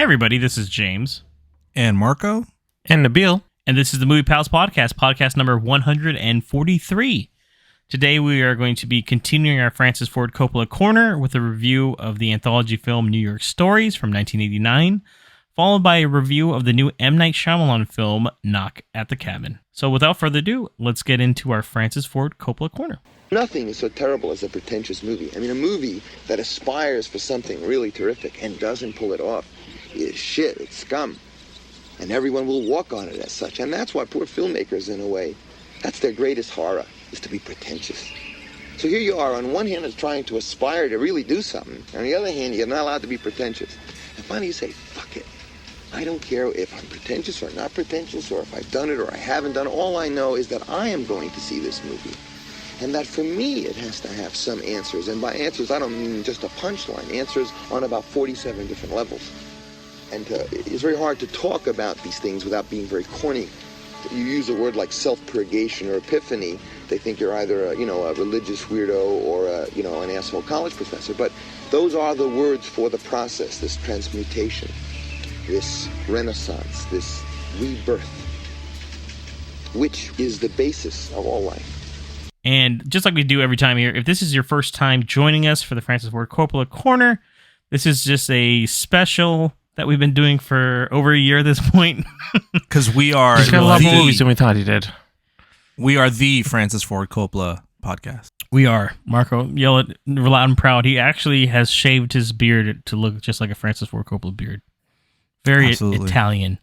everybody, this is James. And Marco. And Nabil. And this is the Movie Pals Podcast, podcast number 143. Today we are going to be continuing our Francis Ford Coppola Corner with a review of the anthology film New York Stories from 1989, followed by a review of the new M. Night Shyamalan film Knock at the Cabin. So without further ado, let's get into our Francis Ford Coppola Corner. Nothing is so terrible as a pretentious movie. I mean, a movie that aspires for something really terrific and doesn't pull it off is shit, it's scum. And everyone will walk on it as such. And that's why poor filmmakers, in a way, that's their greatest horror, is to be pretentious. So here you are, on one hand, is trying to aspire to really do something. On the other hand, you're not allowed to be pretentious. And finally you say, fuck it. I don't care if I'm pretentious or not pretentious, or if I've done it or I haven't done it. All I know is that I am going to see this movie. And that for me, it has to have some answers. And by answers, I don't mean just a punchline. Answers on about 47 different levels. And it's very hard to talk about these things without being very corny. You use a word like self-purgation or epiphany, they think you're either a religious weirdo or an asshole college professor. But those are the words for the process, this transmutation, this renaissance, this rebirth, which is the basis of all life. And just like we do every time here, if this is your first time joining us for the Francis Ford Coppola Corner, this is just a special that we've been doing for over a year at this point. Because we are He's got a lot more movies than we thought he did. We are the Francis Ford Coppola podcast. We are. Marco, yell it loud and proud. He actually has shaved his beard to look just like a Francis Ford Coppola beard. Very Absolutely. Italian.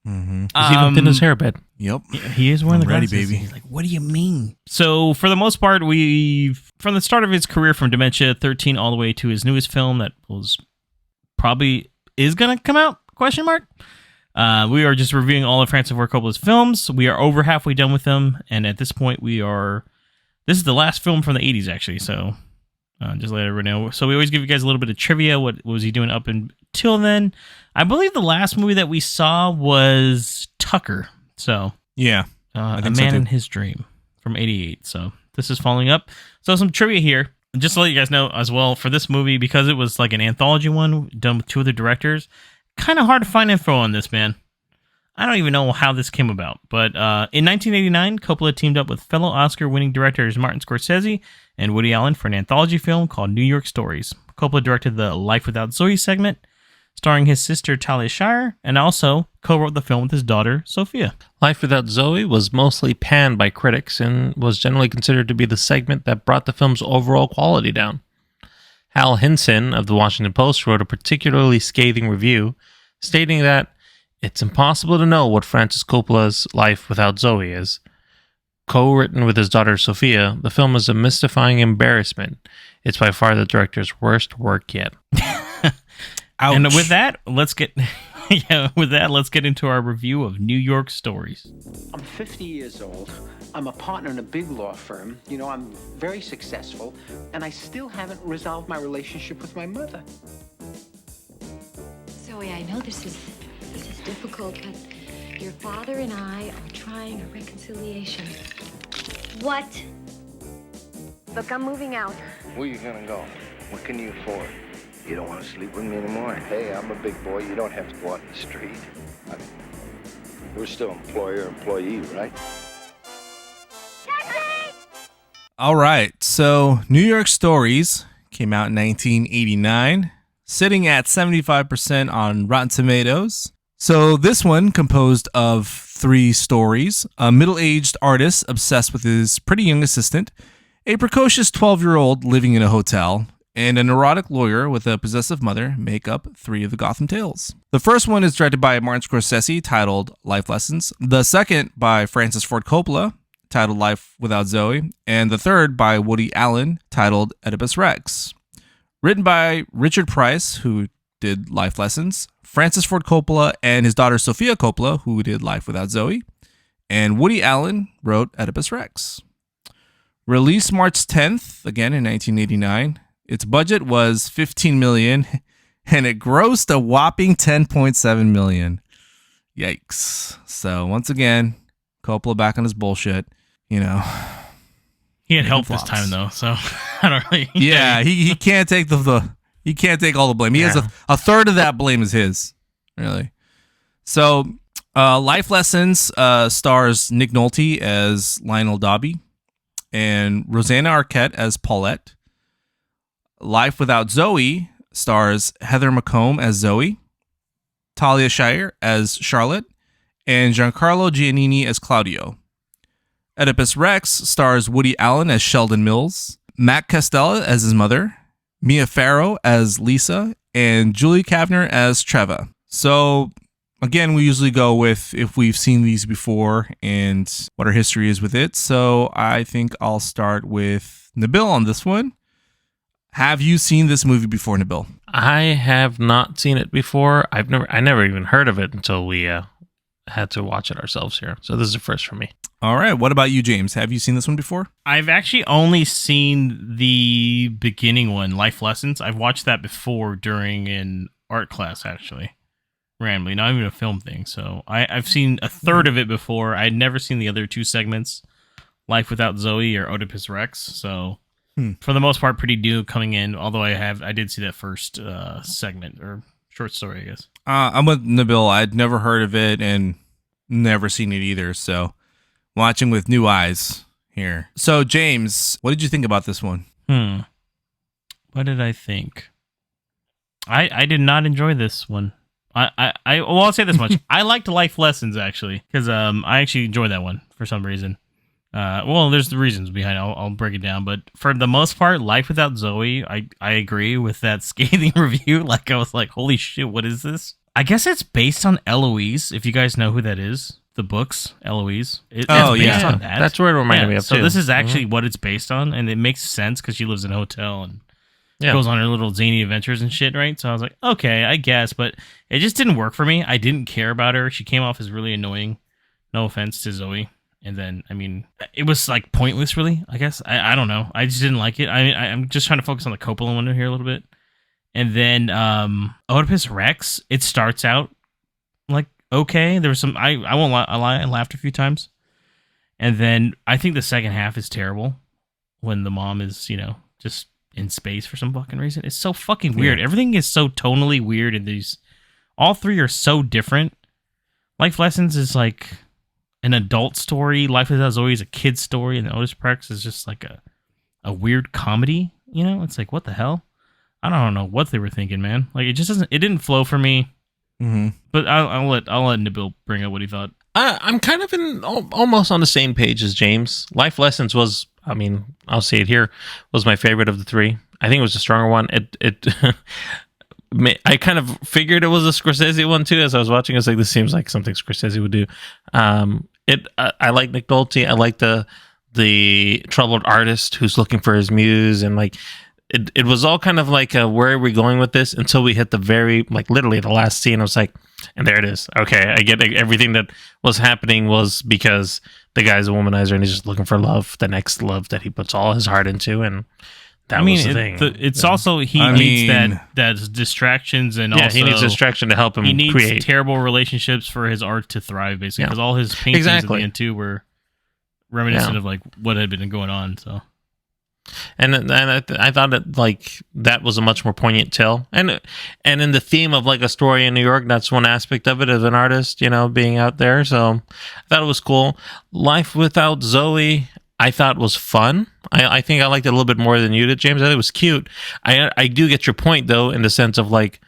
Mm-hmm. He's even thin his hair a bit. Yep. He is wearing the ready, glasses. baby. He's like, what do you mean? So, for the most part, from the start of his career from Dementia 13 all the way to his newest film that was probably is going to come out, ? We are just reviewing all of Francis Ford Coppola's films. We are over halfway done with them, and at this point, this is the last film from the 80s, actually, so just let everyone know. So we always give you guys a little bit of trivia. What was he doing up until then? I believe the last movie that we saw was Tucker. So yeah, A Man in His Dream from 88. So this is following up. So some trivia here. Just to let you guys know as well, for this movie, because it was like an anthology one done with two other directors, kind of hard to find info on this, man. I don't even know how this came about. But in 1989, Coppola teamed up with fellow Oscar-winning directors Martin Scorsese and Woody Allen for an anthology film called New York Stories. Coppola directed the Life Without Zoe segment, starring his sister Talia Shire, and also co-wrote the film with his daughter Sophia. Life Without Zoe was mostly panned by critics and was generally considered to be the segment that brought the film's overall quality down. Hal Hinson of the Washington Post wrote a particularly scathing review, stating that it's impossible to know what Francis Coppola's Life Without Zoe is. Co-written with his daughter Sophia, the film is a mystifying embarrassment. It's by far the director's worst work yet. Ouch. And with that, let's get into our review of New York Stories. I'm 50 years old. I'm a partner in a big law firm. I'm very successful, and I still haven't resolved my relationship with my mother. Zoe, I know this is difficult, but your father and I are trying a reconciliation. What? Look, I'm moving out. Where you gonna go? What can you afford? You don't want to sleep with me anymore? Hey, I'm a big boy. You don't have to go out in the street. We're still employer-employee, right? All right. So New York Stories came out in 1989, sitting at 75% on Rotten Tomatoes. So this one composed of 3 stories: a middle-aged artist obsessed with his pretty young assistant, a precocious 12-year-old living in a hotel, and a neurotic lawyer with a possessive mother make up 3 of the Gotham tales. The first one is directed by Martin Scorsese, titled Life Lessons. The second by Francis Ford Coppola, titled Life Without Zoe. And the third by Woody Allen, titled Oedipus Rex. Written by Richard Price, who did Life Lessons, Francis Ford Coppola and his daughter Sophia Coppola, who did Life Without Zoe, and Woody Allen wrote Oedipus Rex. Released March 10th, again in 1989. Its budget was $15 million, and it grossed a whopping $10.7 million. Yikes. So once again, Coppola back on his bullshit, He had help this time though, so I don't really. Yeah, he can't take he can't take all the blame. He has a third of that blame is his. really. So, Life Lessons stars Nick Nolte as Lionel Dobby and Rosanna Arquette as Paulette. Life Without Zoe stars Heather McComb as Zoe, Talia Shire as Charlotte, and Giancarlo Giannini as Claudio. Oedipus Rex stars Woody Allen as Sheldon Mills, Matt Castella as his mother, Mia Farrow as Lisa, and Julie Kavner as Treva. So, again, we usually go with if we've seen these before and what our history is with it. So, I think I'll start with Nabil on this one. Have you seen this movie before, Nabil? I have not seen it before. I never even heard of it until we had to watch it ourselves here. So this is a first for me. All right. What about you, James? Have you seen this one before? I've actually only seen the beginning one, Life Lessons. I've watched that before during an art class, actually. Randomly, not even a film thing. So I've seen a third of it before. I'd never seen the other two segments, Life Without Zoe or Oedipus Rex. So for the most part, pretty new coming in. Although I did see that first segment or short story, I guess. I'm with Nabil. I'd never heard of it and never seen it either. So watching with new eyes here. So James, what did you think about this one? What did I think? I did not enjoy this one. I'll say this much. I liked Life Lessons actually because I actually enjoyed that one for some reason. Well, there's the reasons behind it. I'll break it down, but for the most part, Life Without Zoe, I agree with that scathing review. Like I was like, holy shit, what is this? I guess it's based on Eloise. If you guys know who that is, the books Eloise. It's based on that. That's where it reminded me of so too. this is actually what it's based on, and it makes sense because she lives in a hotel and goes on her little zany adventures and shit, right? So I was like, okay, I guess, but it just didn't work for me. I didn't care about her. She came off as really annoying. No offense to Zoe. And then, I mean, it was like pointless, really, I guess. I don't know. I just didn't like it. I'm just trying to focus on the Coppola one here a little bit. And then Oedipus Rex, it starts out like okay. There was some, I won't lie, I laughed a few times. And then I think the second half is terrible when the mom is, just in space for some fucking reason. It's so fucking weird. Everything is so tonally weird in these. All three are so different. Life Lessons is like an adult story. Life Without Zoe is a kid's story, and Otis Rex is just like a weird comedy. It's like, what the hell? I don't know what they were thinking, man. Like, it just doesn't. It didn't flow for me. Mm-hmm. But I'll let Nabil bring up what he thought. I'm kind of almost on the same page as James. Life Lessons was, I mean, I'll say it here, was my favorite of the three. I think it was the stronger one. It I kind of figured it was a Scorsese one too as I was watching. I was like, this seems like something Scorsese would do. I like Nick Nolte. I like the troubled artist who's looking for his muse, and like it was all kind of like where are we going with this until we hit the very literally the last scene. I was like, and there it is. Okay, I get it. Everything that was happening was because the guy's a womanizer and he's just looking for love, the next love that he puts all his heart into, and that was the thing. It's also he needs that distractions and also he needs distraction to help him. He needs create terrible relationships for his art to thrive, basically, because all his paintings at the end too were reminiscent of like what had been going on. So, and I thought that that was a much more poignant tale, and in the theme of like a story in New York, that's one aspect of it as an artist, being out there. So I thought it was cool. Life Without Zoe, I thought was fun. I think I liked it a little bit more than you did, James. I think it was cute. I do get your point though, in the sense of like,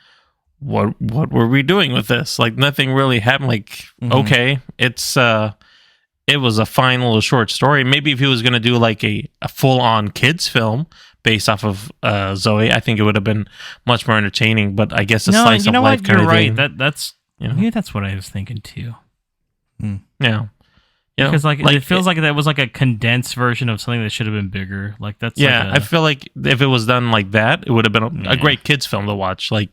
what were we doing with this? Like nothing really happened. Like okay, it was a fine little short story. Maybe if he was going to do like a full on kids film based off of Zoe, I think it would have been much more entertaining. But I guess slice of life kind of thing. That's maybe that's what I was thinking too. Yeah. Because it feels like that was like a condensed version of something that should have been bigger. Like that's I feel like if it was done like that, it would have been a great kids film to watch. Like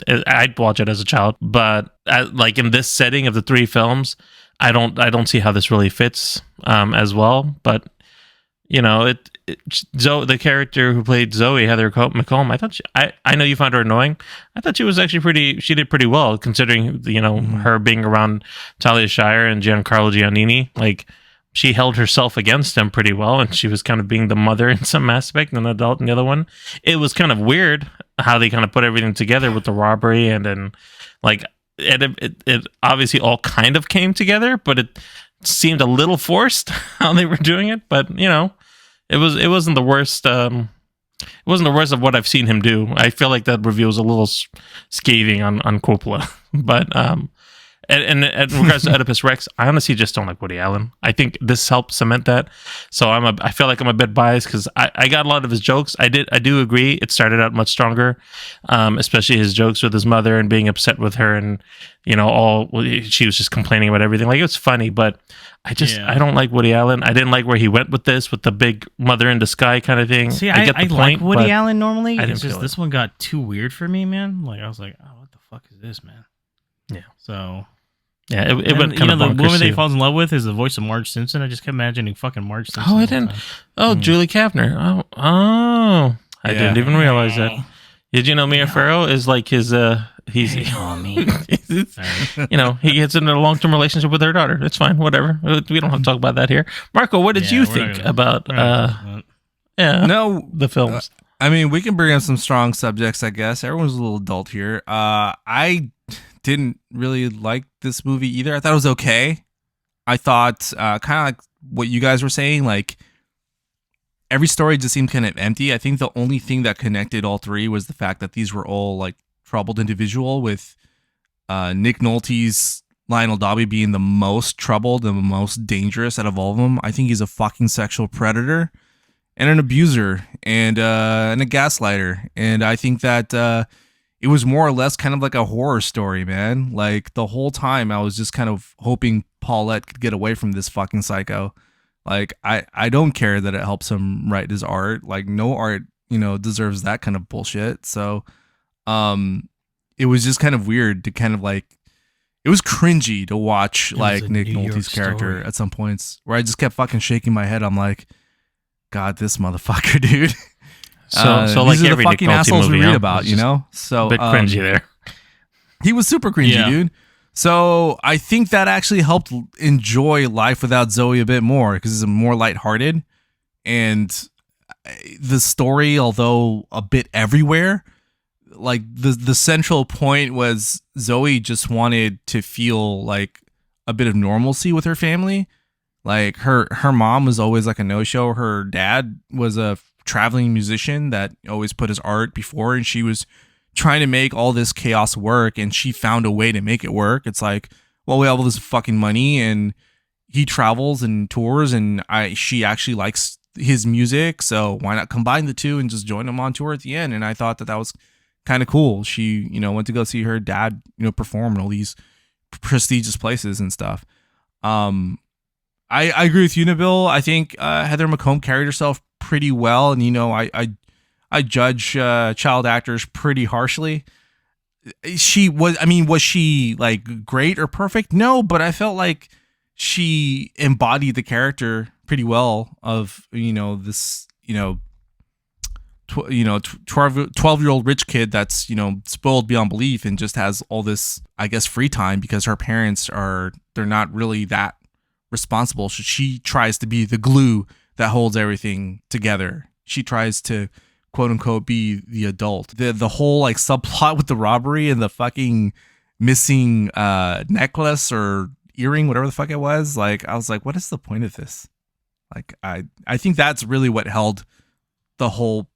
I'd watch it as a child, but like in this setting of the three films, I don't see how this really fits as well. But the character who played Zoe, Heather McComb, I thought I know you found her annoying. I thought she was actually she did pretty well considering her being around Talia Shire and Giancarlo Giannini. Like she held herself against him pretty well, and she was kind of being the mother in some aspect and an adult in the other one. It was kind of weird how they kind of put everything together with the robbery, and then like it obviously all kind of came together, but it seemed a little forced how they were doing it. But it wasn't the worst. It wasn't the worst of what I've seen him do. I feel like that review was a little scathing on Coppola, but and in regards to Oedipus Rex, I honestly just don't like Woody Allen. I think this helped cement that. So I feel like I'm a bit biased because I got a lot of his jokes. I do agree it started out much stronger, especially his jokes with his mother and being upset with her, and she was just complaining about everything. Like, it was funny, but I don't like Woody Allen. I didn't like where he went with this, with the big mother in the sky kind of thing. See, I get the point, like Woody Allen normally. I didn't It's just feel this one got too weird for me, man. Like, I was like, oh, what the fuck is this, man? Yeah. So. Yeah, it went kind of the bonkers woman that he too. falls in love with is the voice of Marge Simpson. I just kept imagining fucking Marge Simpson. Oh, I didn't. Oh, Julie Kavner. Oh, I didn't even realize that. Did you know Mia Farrow is like his? He's he gets into a long-term relationship with her daughter. It's fine, whatever. We don't have to talk about that here. Marco, what did you think about the films? I mean, we can bring up some strong subjects, I guess. Everyone's a little adult here. I didn't really like this movie either. I thought it was okay. I thought kind of like what you guys were saying, like every story just seemed kind of empty. I think the only thing that connected all three was the fact that these were all like troubled individual, with Nick Nolte's Lionel Dobby being the most troubled and the most dangerous out of all of them. I think he's a fucking sexual predator and an abuser and a gaslighter. And I think that it was more or less kind of like a horror story, man. Like, the whole time I was just kind of hoping Paulette could get away from this fucking psycho. Like, I don't care that it helps him write his art. Like, no art, deserves that kind of bullshit. So, it was just kind of weird to kind of like, it was cringy to watch like Nick Nolte's character at some points where I just kept fucking shaking my head. I'm like, God, this motherfucker, dude. So like these are every the fucking Nick Nolte assholes movie, we read about, So a bit cringy there. He was super cringy, dude. So I think that actually helped enjoy Life Without Zoe a bit more because it's more lighthearted, and the story, although a bit everywhere, like the central point was Zoe just wanted to feel like a bit of normalcy with her family. Like her mom was always like a no-show. Her dad was a traveling musician that always put his art before, and she was trying to make all this chaos work, and she found a way to make it work. It's like, well, we have all this fucking money, and he travels and tours, and she actually likes his music, so why not combine the two and just join him on tour at the end? And I thought that was kind of cool. She, went to go see her dad, perform in all these prestigious places and stuff. I agree with you, Nabil. I think Heather McComb carried herself pretty well, and I judge child actors pretty harshly. Was she like great or perfect? No, but I felt like she embodied the character pretty well of this 12-year-old rich kid that's spoiled beyond belief and just has all this, I guess, free time because her parents they're not really that responsible. So she tries to be the glue that holds everything together. She tries to quote unquote be the adult. The whole like subplot with the robbery and the fucking missing necklace or earring, whatever the fuck it was, like I was like, what is the point of this? Like I think that's really what held the whole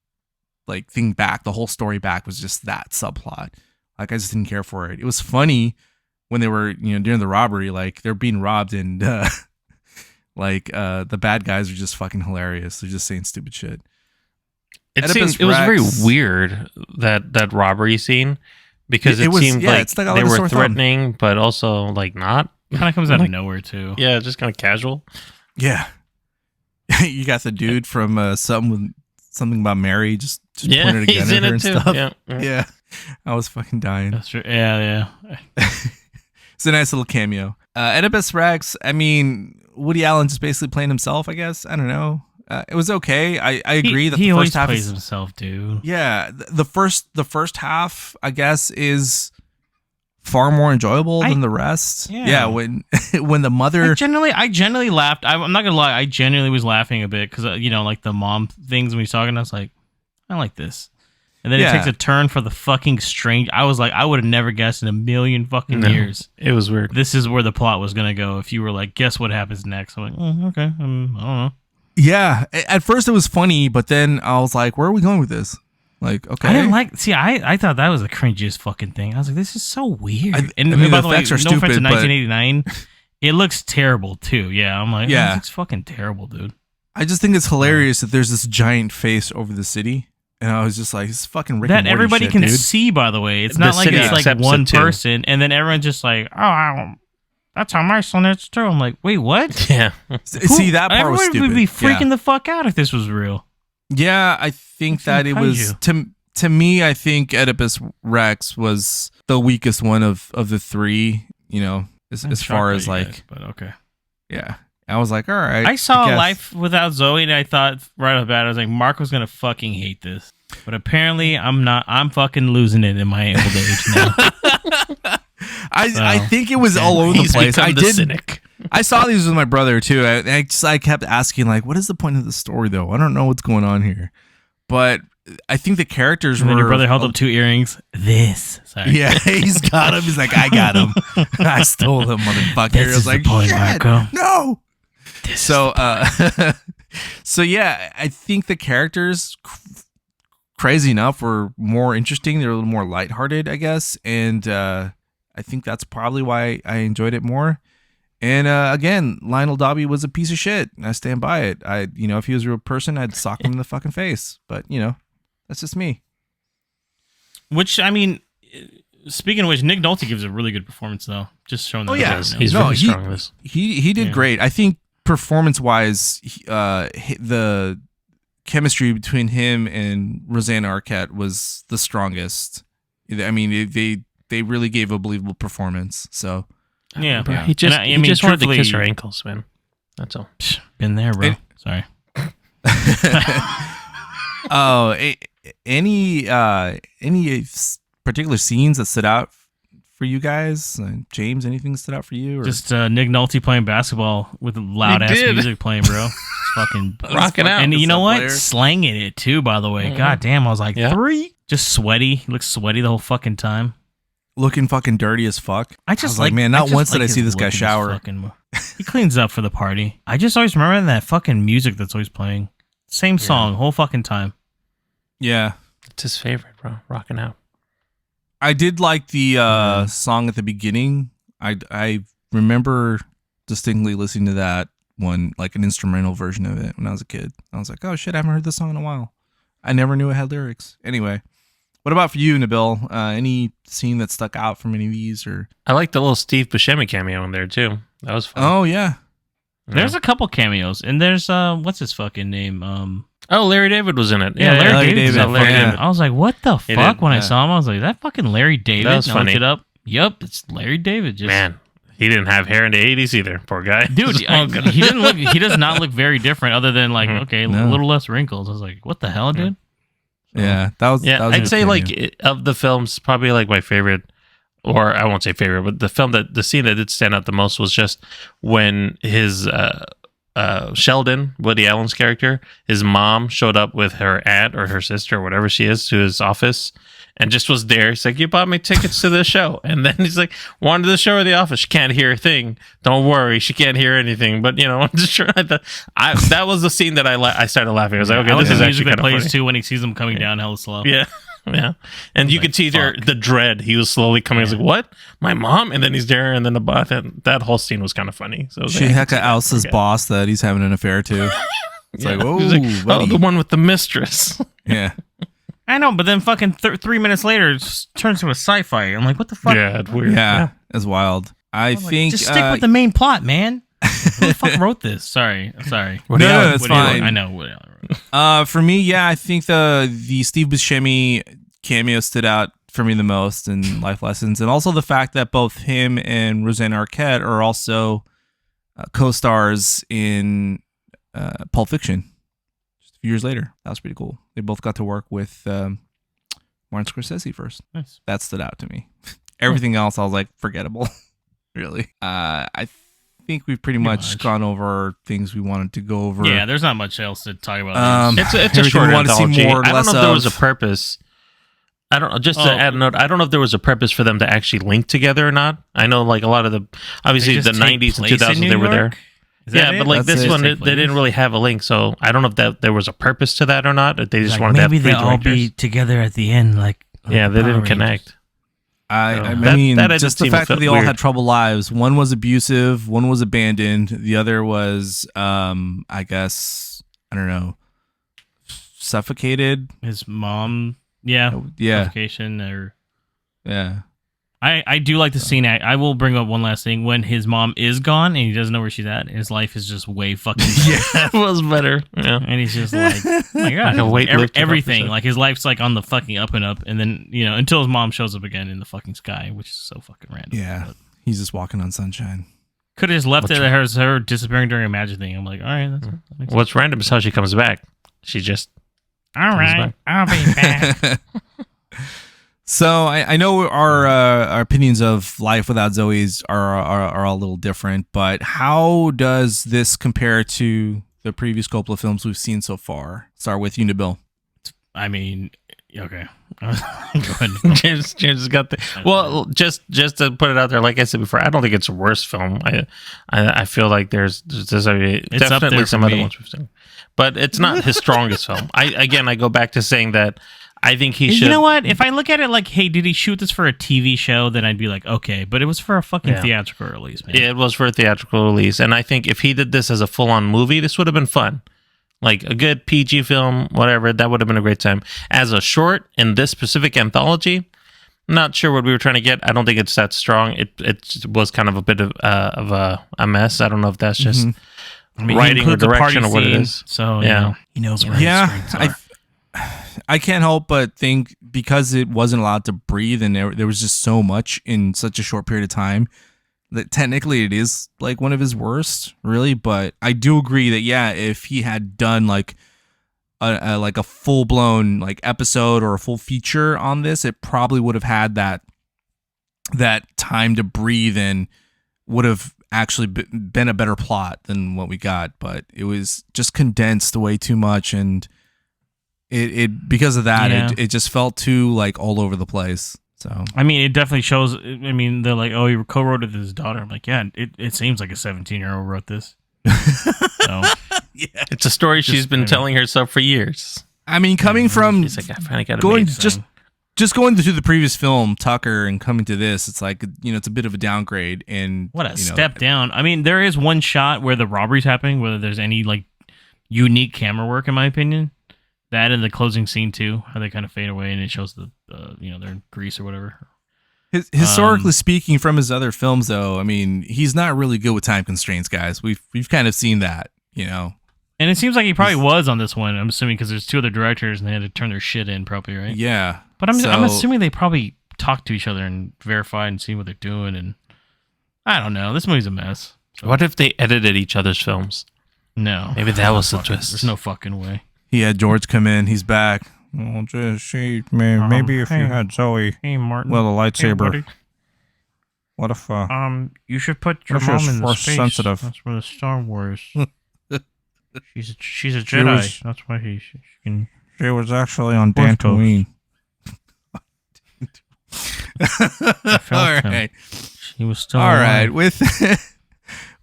like thing back, the whole story back, was just that subplot. Like I just didn't care for it. It was funny when they were, during the robbery, like they're being robbed and the bad guys are just fucking hilarious. They're just saying stupid shit. It was very weird that robbery scene because it seemed like they were threatening, but also like not. Kind of comes out of nowhere too. Yeah, just kind of casual. Yeah, you got the dude from something about Mary just pointed a gun at her and stuff. Yeah, I was fucking dying. That's true. Yeah. It's a nice little cameo. Oedipus Rex. I mean, Woody Allen just basically playing himself, I guess. I don't know. It was okay. I agree that he the always first half plays himself, dude. Yeah, the first half, I guess, is far more enjoyable than the rest. Yeah, when the mother, I genuinely laughed. I'm not gonna lie, I genuinely was laughing a bit because like the mom things when he's talking, I was like, I like this. And then it takes a turn for the fucking strange. I was like, I would have never guessed in a million fucking years. It was weird. This is where the plot was going to go. If you were like, guess what happens next? I'm like, okay. I don't know. Yeah. At first it was funny, but then I was like, where are we going with this? Like, okay. I didn't like, see, I thought that was the cringiest fucking thing. I was like, this is so weird. I mean, by the the way, effects are no offense to stupid, but- 1989, it looks terrible too. Yeah. I'm like, Yeah. it's fucking terrible, dude. I just think it's hilarious that there's this giant face over the city. And I was just like, it's fucking Rick That and Morty everybody shit, can dude. see, by the way. It's The not like city it's like accepts one it, too. person, and then everyone's just like, oh, that's how my son is too. I'm like, wait, what? Yeah. See, that part was Everyone stupid. would be freaking yeah. the fuck out if this was real. Yeah, I think that it was to me. I think Oedipus Rex was the weakest one of the three. You know, as far as like, guys, but okay. yeah, I was like, all right. I saw guess. Life Without Zoe, and I thought right off the bat, I was like, Mark was gonna fucking hate this, but apparently I'm not. I'm fucking losing it in my old age now. I think it was all over the He's place. become I the did. cynic. I saw these with my brother too. I kept asking like, what is the point of the story though? I don't know what's going on here, but I think the characters And were. then your brother held up 2 earrings. Sorry. Yeah, he's got him. He's like, I got him. I stole him, motherfucker. This I was is the like, point, shit, Marco. no. So, so yeah, I think the characters, crazy enough, were more interesting. They're a little more lighthearted, I guess, and I think that's probably why I enjoyed it more. And again, Lionel Dobby was a piece of shit. And I stand by it. If he was a real person, I'd sock him in the fucking face. But that's just me. Which, I mean, speaking of which, Nick Nolte gives a really good performance, though. Just showing that. Oh, yeah. He's really strong in this. He did great. I think performance-wise, the chemistry between him and Rosanna Arquette was the strongest. I mean, they really gave a believable performance. So Yeah. He just, And he I mean, just wanted to truthfully- kiss her ankles, man. That's all. Been there, bro. It- Sorry. Oh, any particular scenes that stood out for you guys? James, anything stood out for you? Or? Just Nick Nolte playing basketball with loud ass did. music playing, bro. It's fucking Rocking out. And you know what? player. Slanging it too, by the way. Mhm. God damn, I was like, Yeah. 3? Just sweaty. He looks sweaty the whole fucking time. looking fucking dirty as fuck. I just was like, man, not just once did I his see this guy look in his shower. fucking- he cleans up for the party. I just always remember that fucking music that's always playing. Same song, whole fucking time. Yeah. It's his favorite, bro. Rocking out. I did like the song at the beginning. I remember distinctly listening to that one, like an instrumental version of it when I was a kid. I was like, oh shit, I haven't heard this song in a while. I never knew it had lyrics. Anyway, what about for you, Nabil? Any scene that stuck out from any of these? Or I like the little Steve Buscemi cameo in there too. That was fun. oh yeah, There's a couple cameos, and there's what's his fucking name? Oh, Larry David was in it. Yeah, Larry Larry David, David. Larry yeah. David. I was like, what the He fuck? did, When I yeah. saw him, I was like, that fucking Larry David. That was And I looked funny. it up. Yup, it's Larry David. Just Man, he didn't have hair in the 80s either. Poor guy. dude, he didn't look. He does not look very different, other than like okay, No. a little less wrinkles. I was like, what the hell, dude? yeah. That was Yeah, That was a I'd good say cameo. like of the films, probably like my favorite, or I won't say favorite, but the scene that did stand out the most was just when his Sheldon, Woody Allen's character, his mom showed up with her aunt or her sister or whatever she is to his office and just was there. He's like, you bought me tickets to the show. And then he's like, wanted the show or the office. She can't hear a thing. Don't worry. She can't hear anything. But, you know, I'm just sure that was the scene that I started laughing. I was like, okay, I like this is the actually music that kind of plays funny. too when he sees him coming down hella slow. Yeah. Yeah. And you could see there the dread. He was slowly coming. I was like, what? My mom? And then he's there. And then that whole scene was kind of funny. So I was she like, hecka outs his boss that he's having an affair too. It's like, whoa, He's like, buddy. oh, the one with the mistress. Yeah. I know, but then fucking 3 minutes later, it just turns to a sci-fi. I'm like, what the fuck? Yeah, it's weird. Yeah, it's wild. I think Just stick with the main plot, man. Who the fuck wrote this? Sorry. Woody No, Allen. it's Woody Allen. fine. I know. Woody Allen wrote it. For me, yeah, I think the Steve Buscemi cameo stood out for me the most in Life Lessons, and also the fact that both him and Rosanna Arquette are also co-stars in Pulp Fiction. Just a few years later, that was pretty cool. They both got to work with Martin Scorsese first. Nice. That stood out to me. Everything else, I was like, forgettable. Really, I think we've pretty much gone over things we wanted to go over. Yeah, there's not much else to talk about. It's a everything short we wanted to see anthology. more or I don't less know if there was a of. purpose I don't know. Just to add a note, I don't know if there was a purpose for them to actually link together or not. I know, like a lot of the obviously the 90s and 2000s they were there. Yeah, but like this one, they didn't really have a link, so I don't know if that there was a purpose to that or not. Or they just wanted to have 3 maybe they'll all directors. be together at the end, like Yeah, they didn't Power connect. I That- mean, that just the seem fact that they all weird. had troubled lives. One was abusive, one was abandoned, the other was, I guess, I don't know, suffocated. his mom. Yeah, Yeah, suffocation or. yeah. I do like the scene. I will bring up one last thing. When his mom is gone and he doesn't know where she's at, his life is just way fucking better. Yeah, it was better. Yeah. And he's just like, oh my God, Like a weightlifting everything. episode. Like his life's like on the fucking up and up. And then, until his mom shows up again in the fucking sky, which is so fucking random. Yeah, he's just walking on sunshine. Could have just left it at her disappearing during a magic thing. I'm like, all right. That makes What's random is how she comes back. She just sense. All right. I'll be back. So I know our opinions of Life Without Zoe's are a little different, but how does this compare to the previous Coppola films we've seen so far? Start with you, Nabil. I mean, okay. Go ahead. James has got the well. Just to put it out there, like I said before, I don't think it's a worst film. I feel like there's definitely up there some for other me. ones we've seen, but it's not his strongest film. I go back to saying that I think he should. You know what? If I look at it like, hey, did he shoot this for a TV show? Then I'd be like, okay. But it was for a fucking theatrical release, man. Yeah, it was for a theatrical release, and I think if he did this as a full-on movie, this would have been fun. Like a good PG film, whatever, that would have been a great time. As a short in this specific anthology, not sure what we were trying to get. I don't think it's that strong. It was kind of a bit of a mess. I don't know if that's just I mean, writing or direction or what it scene, is. So Yeah. he knows where his Yeah, strengths are. I can't help but think because it wasn't allowed to breathe and there was just so much in such a short period of time that technically it is like one of his worst, really. But I do agree that if he had done like a full blown like episode or a full feature on this, it probably would have had that time to breathe and would have actually been a better plot than what we got. But it was just condensed way too much, and it because of that, it just felt too like all over the place. So I mean, it definitely shows. I mean, they're like, oh, he co-wrote it with his daughter. I'm like, yeah, it seems like a 17-year-old wrote this. So It's a story she's been telling herself for years. I mean, coming from She's like, I finally got going it. just going through the previous film Tucker and coming to this, it's like it's a bit of a downgrade. And what a step down. I mean, there is one shot where the robbery's happening, whether there's any like unique camera work, in my opinion. That and the closing scene too, how they kind of fade away and it shows the they're in Greece or whatever. Historically speaking, from his other films, though, I mean, he's not really good with time constraints, guys. We've kind of seen that, And it seems like he probably was on this one. I'm assuming because there's 2 other directors and they had to turn their shit in probably, right? Yeah. But I'm assuming they probably talk to each other and verify and see what they're doing. And I don't know. This movie's a mess. So. What if they edited each other's films? No. Maybe that was the twist. There's no fucking way. He had George come in. He's back. Well, just see, man, maybe if you had Zoe, Hey, Martin. well, the lightsaber. Hey, what if, you should put your What if she mom was in the force space. sensitive? That's where the Star Wars. she's a She Jedi. was- That's why she can. she was actually on Force ghost. Dantooine? I felt All him. right. She was still All alive. right.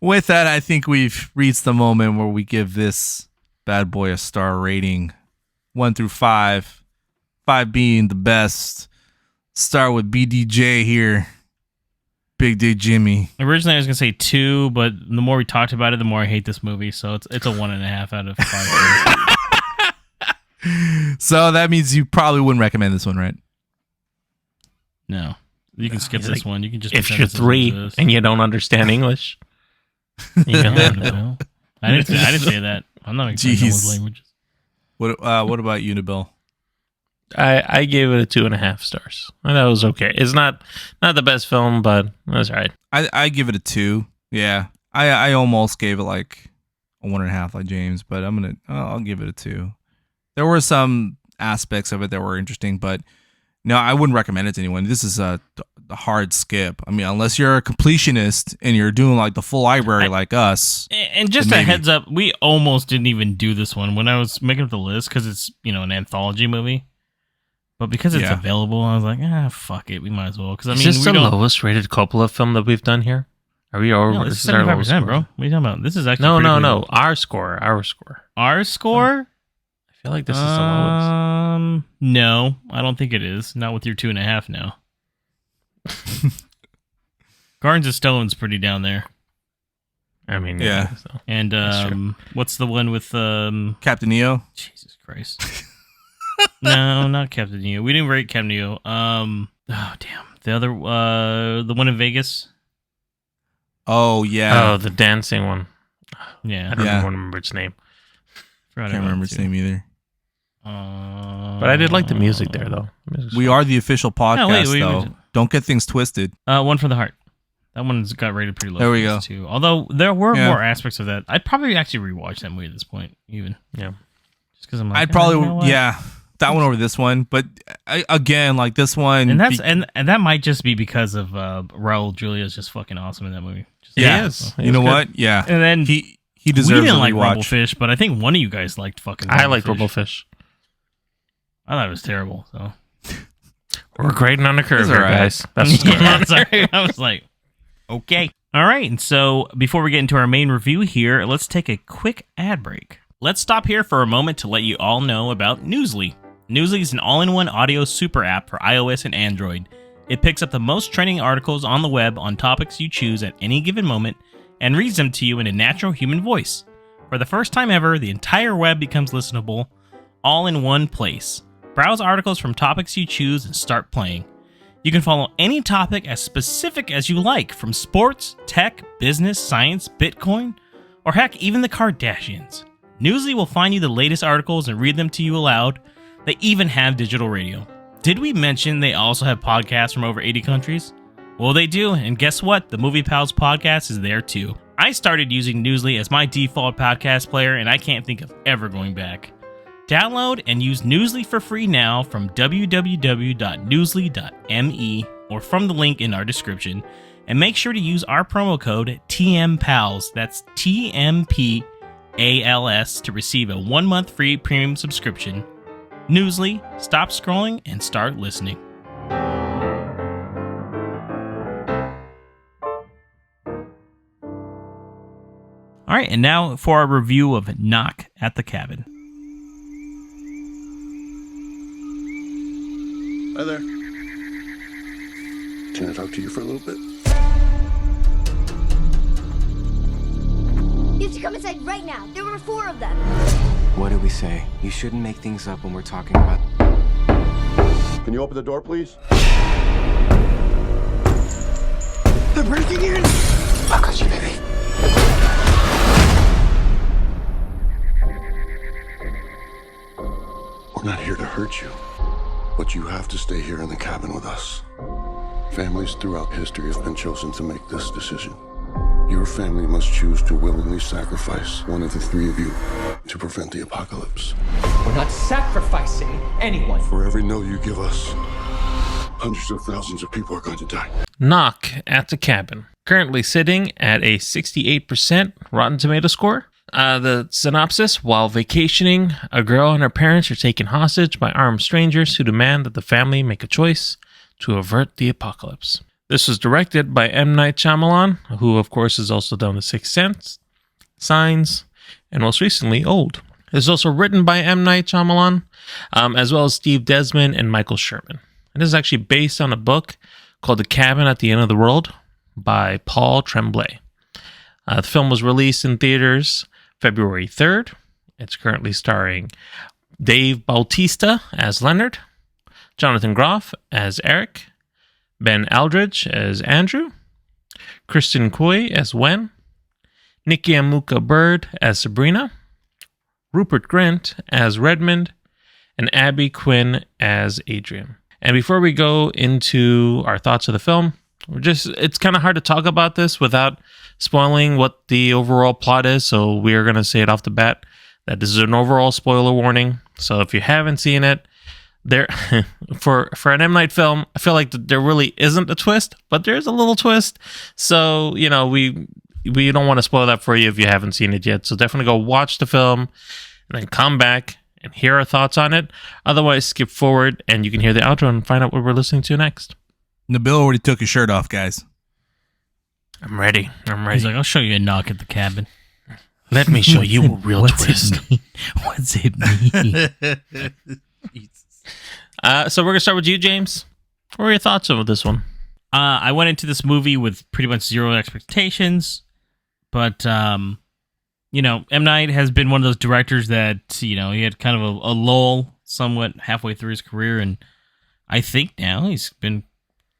With that, I think we've reached the moment where we give this bad boy a star rating, 1 through 5. 5 being the best. Start with BDJ here. Big Day Jimmy. Originally, I was gonna say 2, but the more we talked about it, the more I hate this movie. So it's a 1.5 out of 5. So that means you probably wouldn't recommend this one, right? No, you can skip He's this like, one. You can just If pretend you're this doesn't 3 exist. and you don't understand English, You can learn it, Bill. I didn't say that. I'm not explaining no Jeez. one's languages. What about you, Nabil? I gave it a 2.5 stars. I thought it was okay. It's not the best film, but that's all right. I give it a 2. Yeah, I almost gave it like a 1.5 like James, but I'll give it a 2. There were some aspects of it that were interesting, but no, I wouldn't recommend it to anyone. This is a hard skip. I mean, unless you're a completionist and you're doing like the full library like us. And just Then a maybe. heads up, we almost didn't even do this one when I was making up the list because it's an anthology movie. But because it's Yeah. available, I was like, fuck it, we might as well. Because I Is mean, this we the don't. lowest rated Coppola film that we've done here? Are we over? No, This it's is our lowest 75%, score. bro. What are you talking about? This is actually No. critically low. Our score. Our score? I feel like this is the lowest. No, I don't think it is. Not with your 2.5 now. Gardens of Stone's pretty down there. I mean, Yeah. So. And That's true. what's the one with Captain EO. Jesus Christ. No, not Captain Neo. We didn't rate Captain Neo. Oh damn. The other the one in Vegas. Oh yeah. Oh, the dancing one. Yeah. I don't Yeah. remember its name. Forgot Can't about remember it, its too. name either. But I did like the music there, though. The music's We fun. are the official podcast, wait, though. Don't get things twisted. One for the Heart. That one's got rated pretty low. There we for go. us, too. Although there were Yeah. more aspects of that. I'd probably actually rewatch that movie at this point, even. Yeah. Just because I'm like, I'd probably, you know what? that one over this one. But again, like this one, And that's and that might just be because of Raul Julia is just fucking awesome in that movie. Just yeah. He is. You know He's what? Yeah, And then he we deserves didn't a like rewatch. Rumblefish, but I think one of you guys liked fucking. I like Rumblefish. Rumblefish. I thought it was terrible. So We're grading on the curve It's here, all right. guys. That's what's going on. Sorry, I was like, okay, all right. And so before we get into our main review here, let's take a quick ad break. Let's stop here for a moment to let you all know about Newsly. Newsly is an all-in-one audio super app for iOS and Android. It picks up the most trending articles on the web on topics you choose at any given moment and reads them to you in a natural human voice. For the first time ever, the entire web becomes listenable, all in one place. Browse articles from topics you choose and start playing. You can follow any topic as specific as you like, from sports, tech, business, science, Bitcoin, or heck, even the Kardashians. Newsly will find you the latest articles and read them to you aloud. They even have digital radio. Did we mention they also have podcasts from over 80 countries? Well, they do, and guess what? The Movie Pals podcast is there too. I started using Newsly as my default podcast player, and I can't think of ever going back. Download and use Newsly for free now from www.newsly.me or from the link in our description, and make sure to use our promo code TMPALS, that's TMPALS, to receive a 1-month free premium subscription. Newsly, stop scrolling and start listening. All right, and now for our review of Knock at the Cabin. Hi there. Can I talk to you for a little bit? You have to come inside right now. There were 4 of them. What did we say? You shouldn't make things up when we're talking about... Can you open the door, please? They're breaking in! I got you, baby. We're not here to hurt you, but you have to stay here in the cabin with us. Families throughout history have been chosen to make this decision. Your family must choose to willingly sacrifice one of the 3 of you to prevent the apocalypse. We're not sacrificing anyone. For every no you give us, hundreds of thousands of people are going to die. Knock at the Cabin. Currently sitting at a 68% Rotten Tomato score. The synopsis: while vacationing, a girl and her parents are taken hostage by armed strangers who demand that the family make a choice to avert the apocalypse. This was directed by M. Night Shyamalan, who of course has also done The Sixth Sense, Signs, and most recently Old. It was also written by M. Night Shyamalan, as well as Steve Desmond and Michael Sherman. And this is actually based on a book called The Cabin at the End of the World by Paul Tremblay. The film was released in theaters February 3rd. It's currently starring Dave Bautista as Leonard, Jonathan Groff as Eric, Ben Aldridge as Andrew, Kristen Cui as Wen, Nikki Amuka Bird as Sabrina, Rupert Grint as Redmond, and Abby Quinn as Adrian. And before we go into our thoughts of the film, it's kind of hard to talk about this without spoiling what the overall plot is, so we're going to say it off the bat that this is an overall spoiler warning. So if you haven't seen it, there for an M. Night film, I feel like there really isn't a twist, but there's a little twist. So, you know, we don't want to spoil that for you if you haven't seen it yet. So definitely go watch the film and then come back and hear our thoughts on it. Otherwise, skip forward and you can hear the outro and find out what we're listening to next. Nabil already took his shirt off, guys. I'm ready. He's like, I'll show you a knock at the cabin. Let me show you a real twist. What's it mean? So we're going to start with you, James. What were your thoughts on this one? I went into this movie with pretty much zero expectations, but, you know, M. Night has been one of those directors that, you know, he had kind of a lull somewhat halfway through his career, and I think now he's been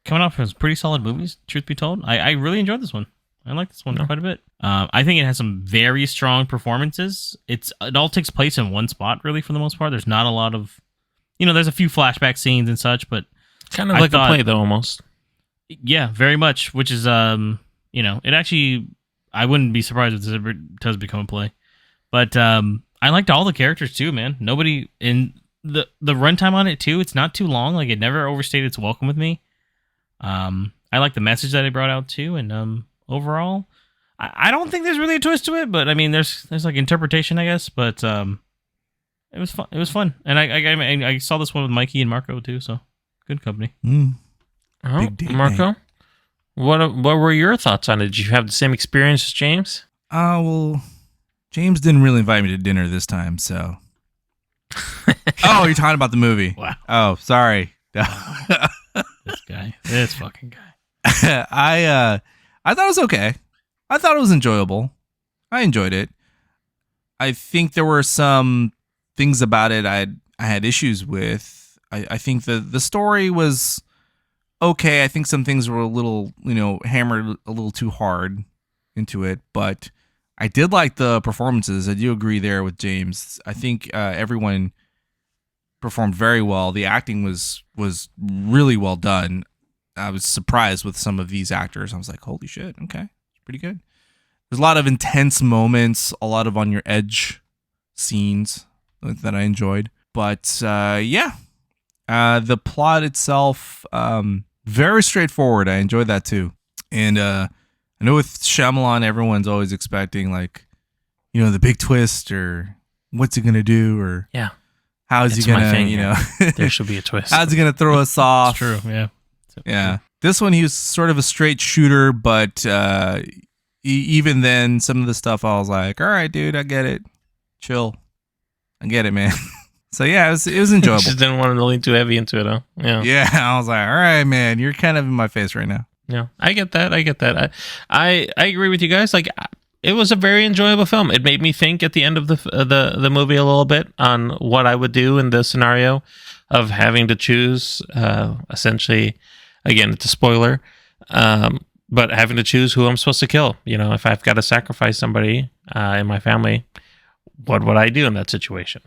coming off some pretty solid movies, truth be told. I really enjoyed this one. I like this one quite a bit. I think it has some very strong performances. It all takes place in one spot, really, for the most part. There's not a lot of, you know, there's a few flashback scenes and such, but kind of like a play, though, almost. Yeah, very much, which is, you know, it actually, I wouldn't be surprised if this ever does become a play. But I liked all the characters, too, man. Nobody, in the runtime on it, too, it's not too long. Like, it never overstayed its welcome with me. I like the message that it brought out, too, and overall, I don't think there's really a twist to it, but, I mean, there's like, interpretation, I guess, but it was fun. It was fun. And I saw this one with Mikey and Marco, too, so good company. Oh, Marco, what were your thoughts on it? Did you have the same experience as James? Well, James didn't really invite me to dinner this time, so. Oh, you're talking about the movie. Wow. Oh, sorry. This fucking guy. I thought it was okay. I thought it was enjoyable. I enjoyed it. I think there were some things about it I had issues with. I think the story was okay. I think some things were a little, you know, hammered a little too hard into it, but I did like the performances. I do agree there with James. I think everyone performed very well. The acting was really well done. I was surprised with some of these actors. I was like, holy shit, okay, it's pretty good. There's a lot of intense moments, a lot of on your edge scenes that I enjoyed. But yeah, the plot itself, very straightforward. I enjoyed that too. And I know with Shyamalan, everyone's always expecting, like, you know, the big twist or what's he gonna do or how's he gonna, you know, there should be a twist. How's he gonna throw us off? It's true, yeah. Yeah. This one, he was sort of a straight shooter, but even then, some of the stuff I was like, all right, dude, I get it. Chill. I get it, man. So yeah, it was enjoyable. Just didn't want to lean too heavy into it, huh? Yeah. Yeah, I was like, all right, man, you're kind of in my face right now. Yeah, I get that. I agree with you guys. Like, it was a very enjoyable film. It made me think at the end of the movie a little bit on what I would do in the scenario of having to choose, essentially, again, it's a spoiler, but having to choose who I'm supposed to kill. You know, if I've got to sacrifice somebody in my family, what would I do in that situation?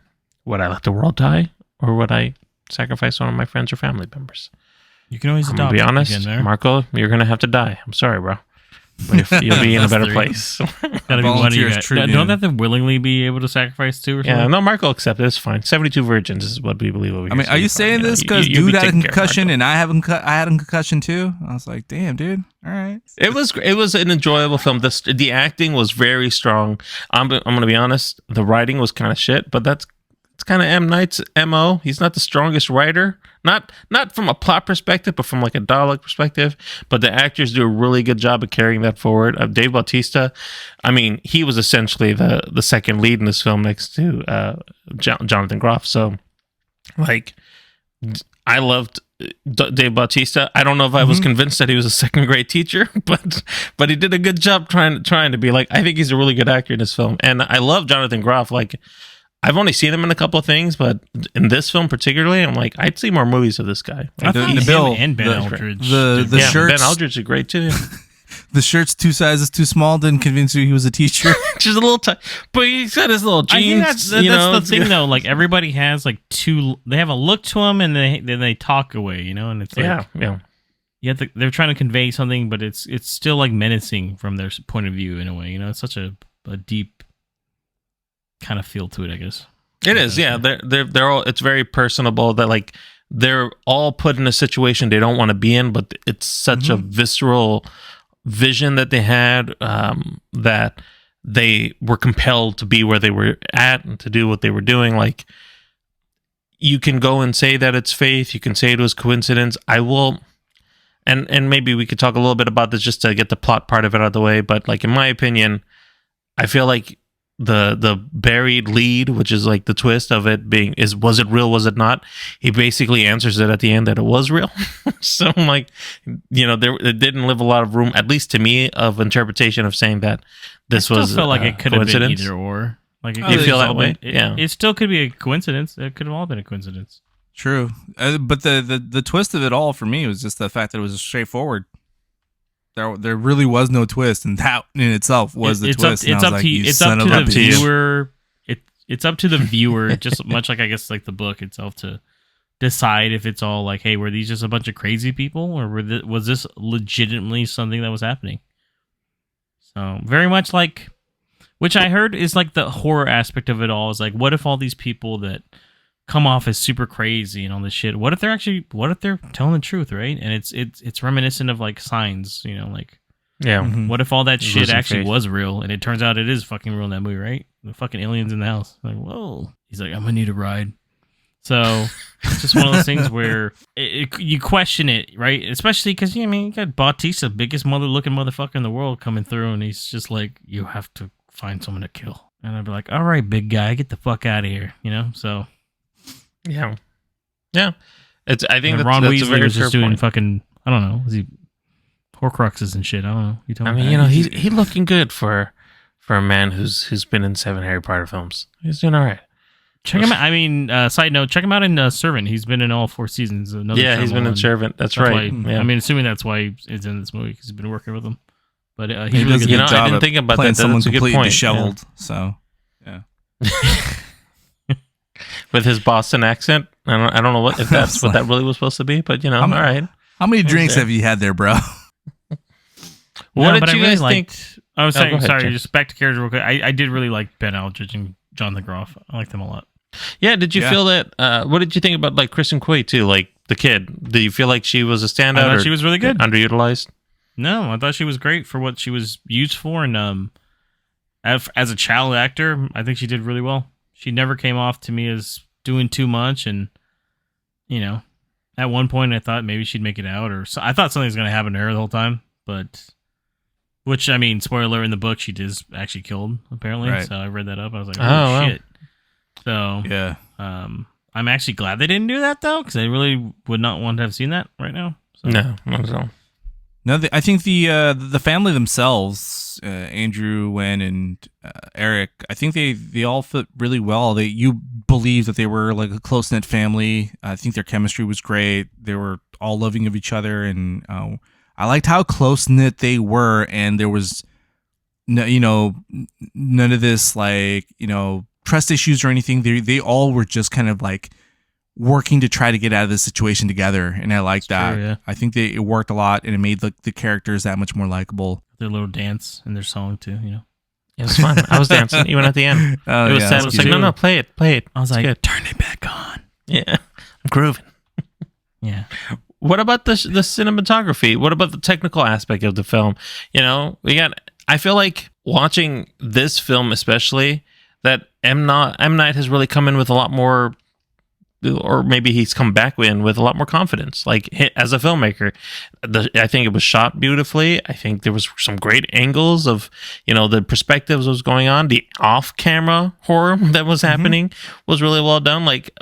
Would I let the world die, or would I sacrifice one of my friends or family members? You can always adopt. To be honest, Marco, you're gonna have to die. I'm sorry, bro, but if you'll be in a better place. Gotta be one of you guys. Don't have to willingly be able to sacrifice too, or something? Yeah, no, Marco accepted. It's fine. 72 virgins is what we believe over here. I mean, are you saying this because dude had a concussion and I had a concussion too? I was like, damn, dude. All right. It was an enjoyable film. The acting was very strong. I'm gonna be honest. The writing was kind of shit, but it's kind of M. Night's MO. He's not the strongest writer. Not from a plot perspective, but from like a dialogue perspective. But the actors do a really good job of carrying that forward. Dave Bautista, I mean, he was essentially the second lead in this film next to Jonathan Groff. So, like, I loved Dave Bautista. I don't know if I was convinced that he was a second grade teacher, but he did a good job trying to be like, I think he's a really good actor in this film. And I love Jonathan Groff. Like, I've only seen him in a couple of things, but in this film particularly, I'm like, I'd see more movies of this guy. I thought him and Ben Aldridge. The shirts, Ben Aldridge is great too. The shirt's 2 sizes too small didn't convince you he was a teacher. Just a little tight, but he's got his little jeans. I think that's the thing, though. Like, everybody has like they have a look to them, and then they talk away, you know. And it's like, yeah. They're trying to convey something, but it's still like menacing from their point of view in a way. You know, it's such a deep kind of feel to it, I guess. It is, yeah. They're all. It's very personable. That like they're all put in a situation they don't want to be in, but it's such a visceral vision that they had that they were compelled to be where they were at and to do what they were doing. Like, you can go and say that it's faith. You can say it was coincidence. I will, and maybe we could talk a little bit about this just to get the plot part of it out of the way. But like in my opinion, I feel like the buried lead, which is like the twist of it being, is was it real, was it not? He basically answers it at the end that it was real. So I'm like, it didn't leave a lot of room, at least to me, of interpretation of saying that this I was still feel like it could have been either or. Like you feel that way? Yeah, it still could be a coincidence. It could have all been a coincidence. True, but the twist of it all for me was just the fact that it was straightforward. There really was no twist, and that in itself was the twist. It's up to the viewer. It's up to the viewer, just much like I guess like the book itself, to decide if it's all like, hey, were these just a bunch of crazy people, or was this legitimately something that was happening? So very much like, which I heard is like the horror aspect of it all is like, what if all these people that come off as super crazy and all this shit, what if they're telling the truth, right? And it's reminiscent of like Signs, like, yeah, what if all that shit actually was real, and it turns out it is fucking real in that movie, right? The fucking aliens in the house, like, whoa. He's like, I'm gonna need a ride. So it's just one of those things where you question it, right? Especially because you got Bautista, biggest mother-looking motherfucker in the world, coming through, and he's just like, you have to find someone to kill. And I'd be like, all right, big guy, get the fuck out of here, So yeah. I think Ron that's Weasley a very was just fair doing point. fucking, I don't know, was he Horcruxes and shit? I don't know. You tell me. He's looking good for a man who's been in 7 Harry Potter films. He's doing all right. Check him out. Side note, check him out in Servant. He's been in all 4 seasons. He's been in Servant. That's right. Why, yeah. Assuming that's why he's in this movie, because he's been working with him. But he he's really does a good. good job I didn't think about playing that. someone That's a good completely point. disheveled. So, yeah. With his Boston accent, I don't know what if that's what that really was supposed to be, but all right. How many drinks have you had there, bro? What did you guys think? I was saying, go ahead, sorry, Jim. just back to characters real quick. I did really like Ben Aldridge and Jonathan Groff. I liked them a lot. Yeah, did you feel that? What did you think about like Kristen Quay too, like the kid? Do you feel like she was a standout? I thought or she was really good. Underutilized? No, I thought she was great for what she was used for, and as a child actor, I think she did really well. She never came off to me as doing too much, and at one point I thought maybe she'd make it out, or I thought something was going to happen to her the whole time, but which spoiler, in the book she is actually killed apparently. Right. So I read that up. I was like, wow. shit. So yeah, I'm actually glad they didn't do that though, because I really would not want to have seen that right now. So. No, not at all. No, I think the family themselves, Andrew, Wen, and Eric, I think they all fit really well. You believe that they were like a close knit family. I think their chemistry was great. They were all loving of each other, and I liked how close knit they were. And there was, none of this trust issues or anything. They all were just kind of like working to try to get out of this situation together, and I like that. True, yeah. I think it worked a lot, and it made the characters that much more likable. Their little dance and their song too, It was fun. I was dancing even at the end. Oh, it was yeah, sad. that's I was like, cute. no, play it. I was It's like, good. turn it back on. Yeah, I'm grooving. Yeah. What about the cinematography? What about the technical aspect of the film? I feel like watching this film, especially, that M. Night has really come in with a lot more, or maybe he's come back in with a lot more confidence, like as a filmmaker. I think it was shot beautifully. I think there was some great angles of, the perspectives that was going on. The off-camera horror that was happening was really well done. Like,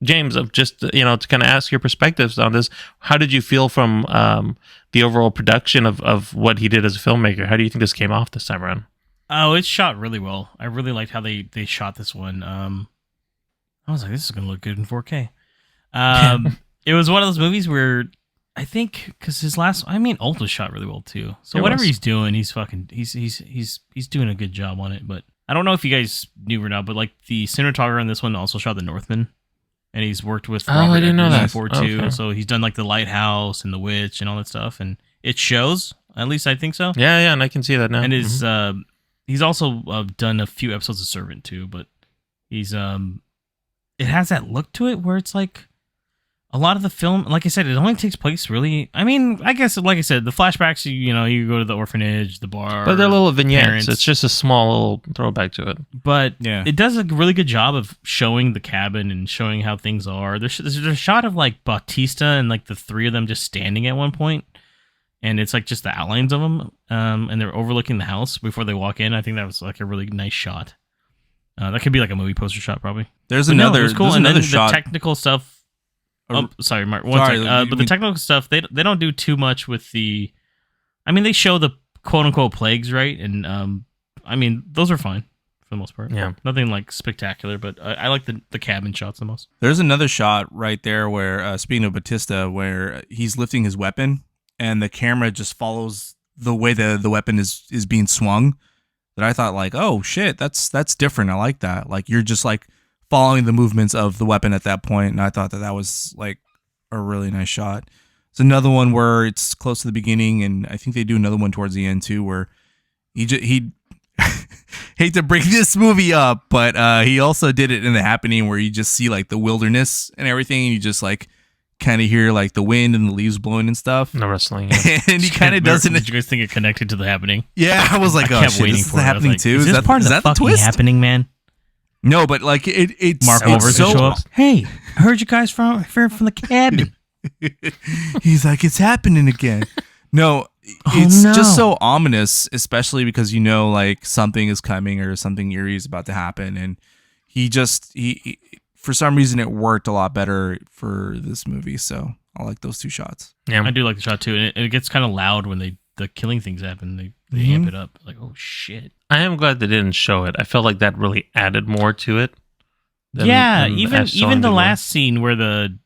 James, of just, to kind of ask your perspectives on this, how did you feel from the overall production of what he did as a filmmaker? How do you think this came off this time around? Oh, it's shot really well. I really liked how they shot this one. I was like, this is going to look good in 4K. It was one of those movies where I think, because his last, Ult was shot really well too. So whatever he's doing, he's doing a good job on it. But I don't know if you guys knew or not, but like the cinematographer in this one also shot The Northman. And he's worked with Robert I didn't know that before too. Okay. So he's done like The Lighthouse and The Witch and all that stuff. And it shows, at least I think so. Yeah, and I can see that now. And he's also done a few episodes of Servant too, but he's it has that look to it where it's like a lot of the film, like I said, it only takes place really. I mean, I guess, like I said, the flashbacks, you go to the orphanage, the bar. But they're little vignettes. Parents. It's just a small little throwback to it. But it does a really good job of showing the cabin and showing how things are. There's a shot of like Bautista and like the three of them just standing at one point, and it's like just the outlines of them, and they're overlooking the house before they walk in. I think that was like a really nice shot. That could be like a movie poster shot, probably. There's but another. No, it was cool. There's and another then shot. The technical stuff. Oh, sorry, Mark. One sec. But the technical stuff, they don't do too much with the. I mean, they show the quote unquote plagues, right? And I mean, those are fine for the most part. Yeah, nothing like spectacular, but I like the cabin shots the most. There's another shot right there where, speaking of Batista, where he's lifting his weapon and the camera just follows the way the weapon is being swung. That I thought like, oh shit, that's different. I like that. Like you're just like following the movements of the weapon at that point, and I thought that was like a really nice shot. It's another one where it's close to the beginning, and I think they do another one towards the end too, where he hate to bring this movie up, but he also did it in The Happening, where you just see like the wilderness and everything, and you just like kind of hear like the wind and the leaves blowing and stuff. No wrestling, yeah. And he kind of doesn't. Did you guys think it connected to The Happening? Yeah, I was like, I oh kept shit, waiting this is for The it. Happening like, too. Is this part of the the fucking twist? Happening, man? No, but like it's Mark it's Wahlberg so show up. Hey, I heard you guys from the cabin. He's like, it's happening again. No, it's just so ominous, especially because like something is coming or something eerie is about to happen, and he for some reason it worked a lot better for this movie. So I like those two shots. Yeah, I do like the shot too, and it gets kind of loud when the killing things happen. They amp it up, like, oh shit. I am glad they didn't show it. I felt like that really added more to it. Even the last scene where the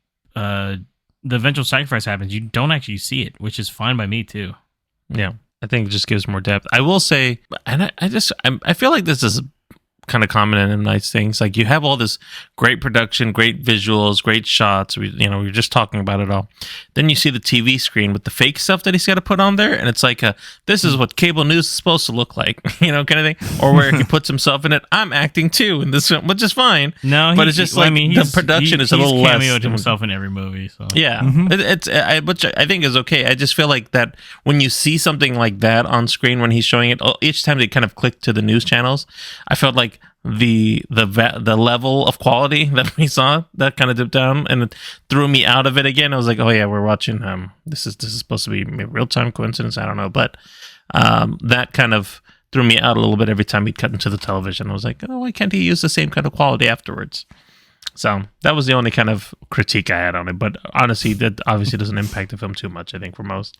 eventual sacrifice happens, you don't actually see it, which is fine by me too. Yeah, I think it just gives more depth. I will say, and I feel like this is kind of common in nice things. Like you have all this great production, great visuals, great shots. We're just talking about it all. Then you see the TV screen with the fake stuff that he's got to put on there, and it's like this is what cable news is supposed to look like, kind of thing. Or where he puts himself in it. I'm acting too in this film, which is fine. No, but it's just the production is a little less. He's cameoed himself in every movie. So yeah, which I think is okay. I just feel like that when you see something like that on screen when he's showing it, each time they kind of click to the news channels, I felt like the level of quality that we saw that kind of dipped down and it threw me out of it again. I was like, oh yeah, we're watching this is supposed to be a real-time coincidence, I don't know, but that kind of threw me out a little bit every time he'd cut into the television. I was like, oh, why can't he use the same kind of quality afterwards? So that was the only kind of critique I had on it, but honestly that obviously doesn't impact the film too much, I think, for most.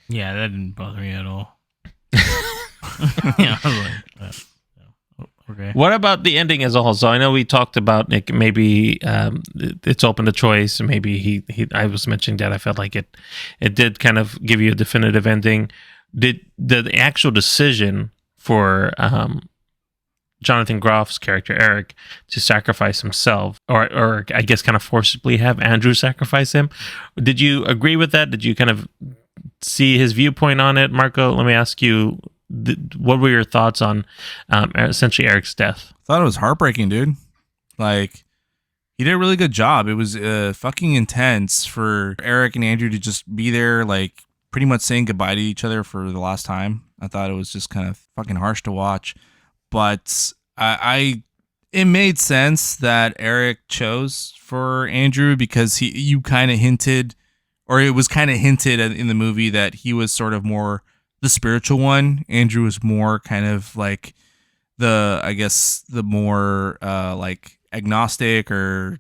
Yeah, that didn't bother me at all. Yeah, I was like, okay. What about the ending as a whole? So I know we talked about Nick. Maybe it's open to choice. Maybe I was mentioning that I felt like it did kind of give you a definitive ending. Did the actual decision for Jonathan Groff's character Eric to sacrifice himself, or I guess kind of forcibly have Andrew sacrifice him? Did you agree with that? Did you kind of see his viewpoint on it, Marco? Let me ask you. What were your thoughts on essentially Eric's death? I thought it was heartbreaking, dude. Like, he did a really good job. It was fucking intense for Eric and Andrew to just be there, like, pretty much saying goodbye to each other for the last time. I thought it was just kind of fucking harsh to watch. But it made sense that Eric chose for Andrew because you kind of hinted, or it was kind of hinted in the movie that he was sort of more the spiritual one. Andrew was more kind of like the more like agnostic or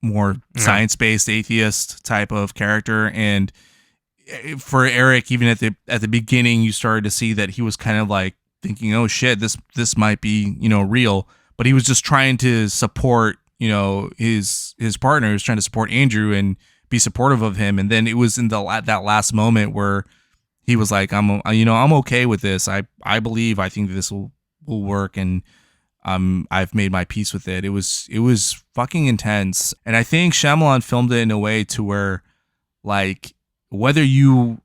more science-based atheist type of character. And for Eric, even at the beginning, you started to see that he was kind of like thinking, oh shit, this might be real, but he was just trying to support his partner. He was trying to support Andrew and be supportive of him. And then it was in that last moment where he was like, I'm okay with this. I believe, I think this will work, and I've made my peace with it. It was fucking intense, and I think Shyamalan filmed it in a way to where, like, whether you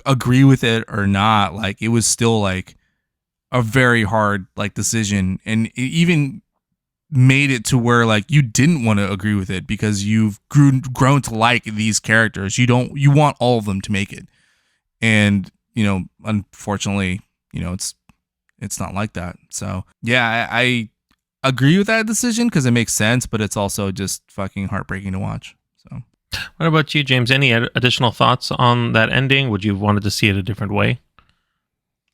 agree with it or not, like, it was still like a very hard like decision, and even made it to where like you didn't want to agree with it because you've grown to like these characters. You want all of them to make it. And, unfortunately, it's not like that. So, yeah, I agree with that decision because it makes sense, but it's also just fucking heartbreaking to watch. So, what about you, James? Any additional thoughts on that ending? Would you have wanted to see it a different way?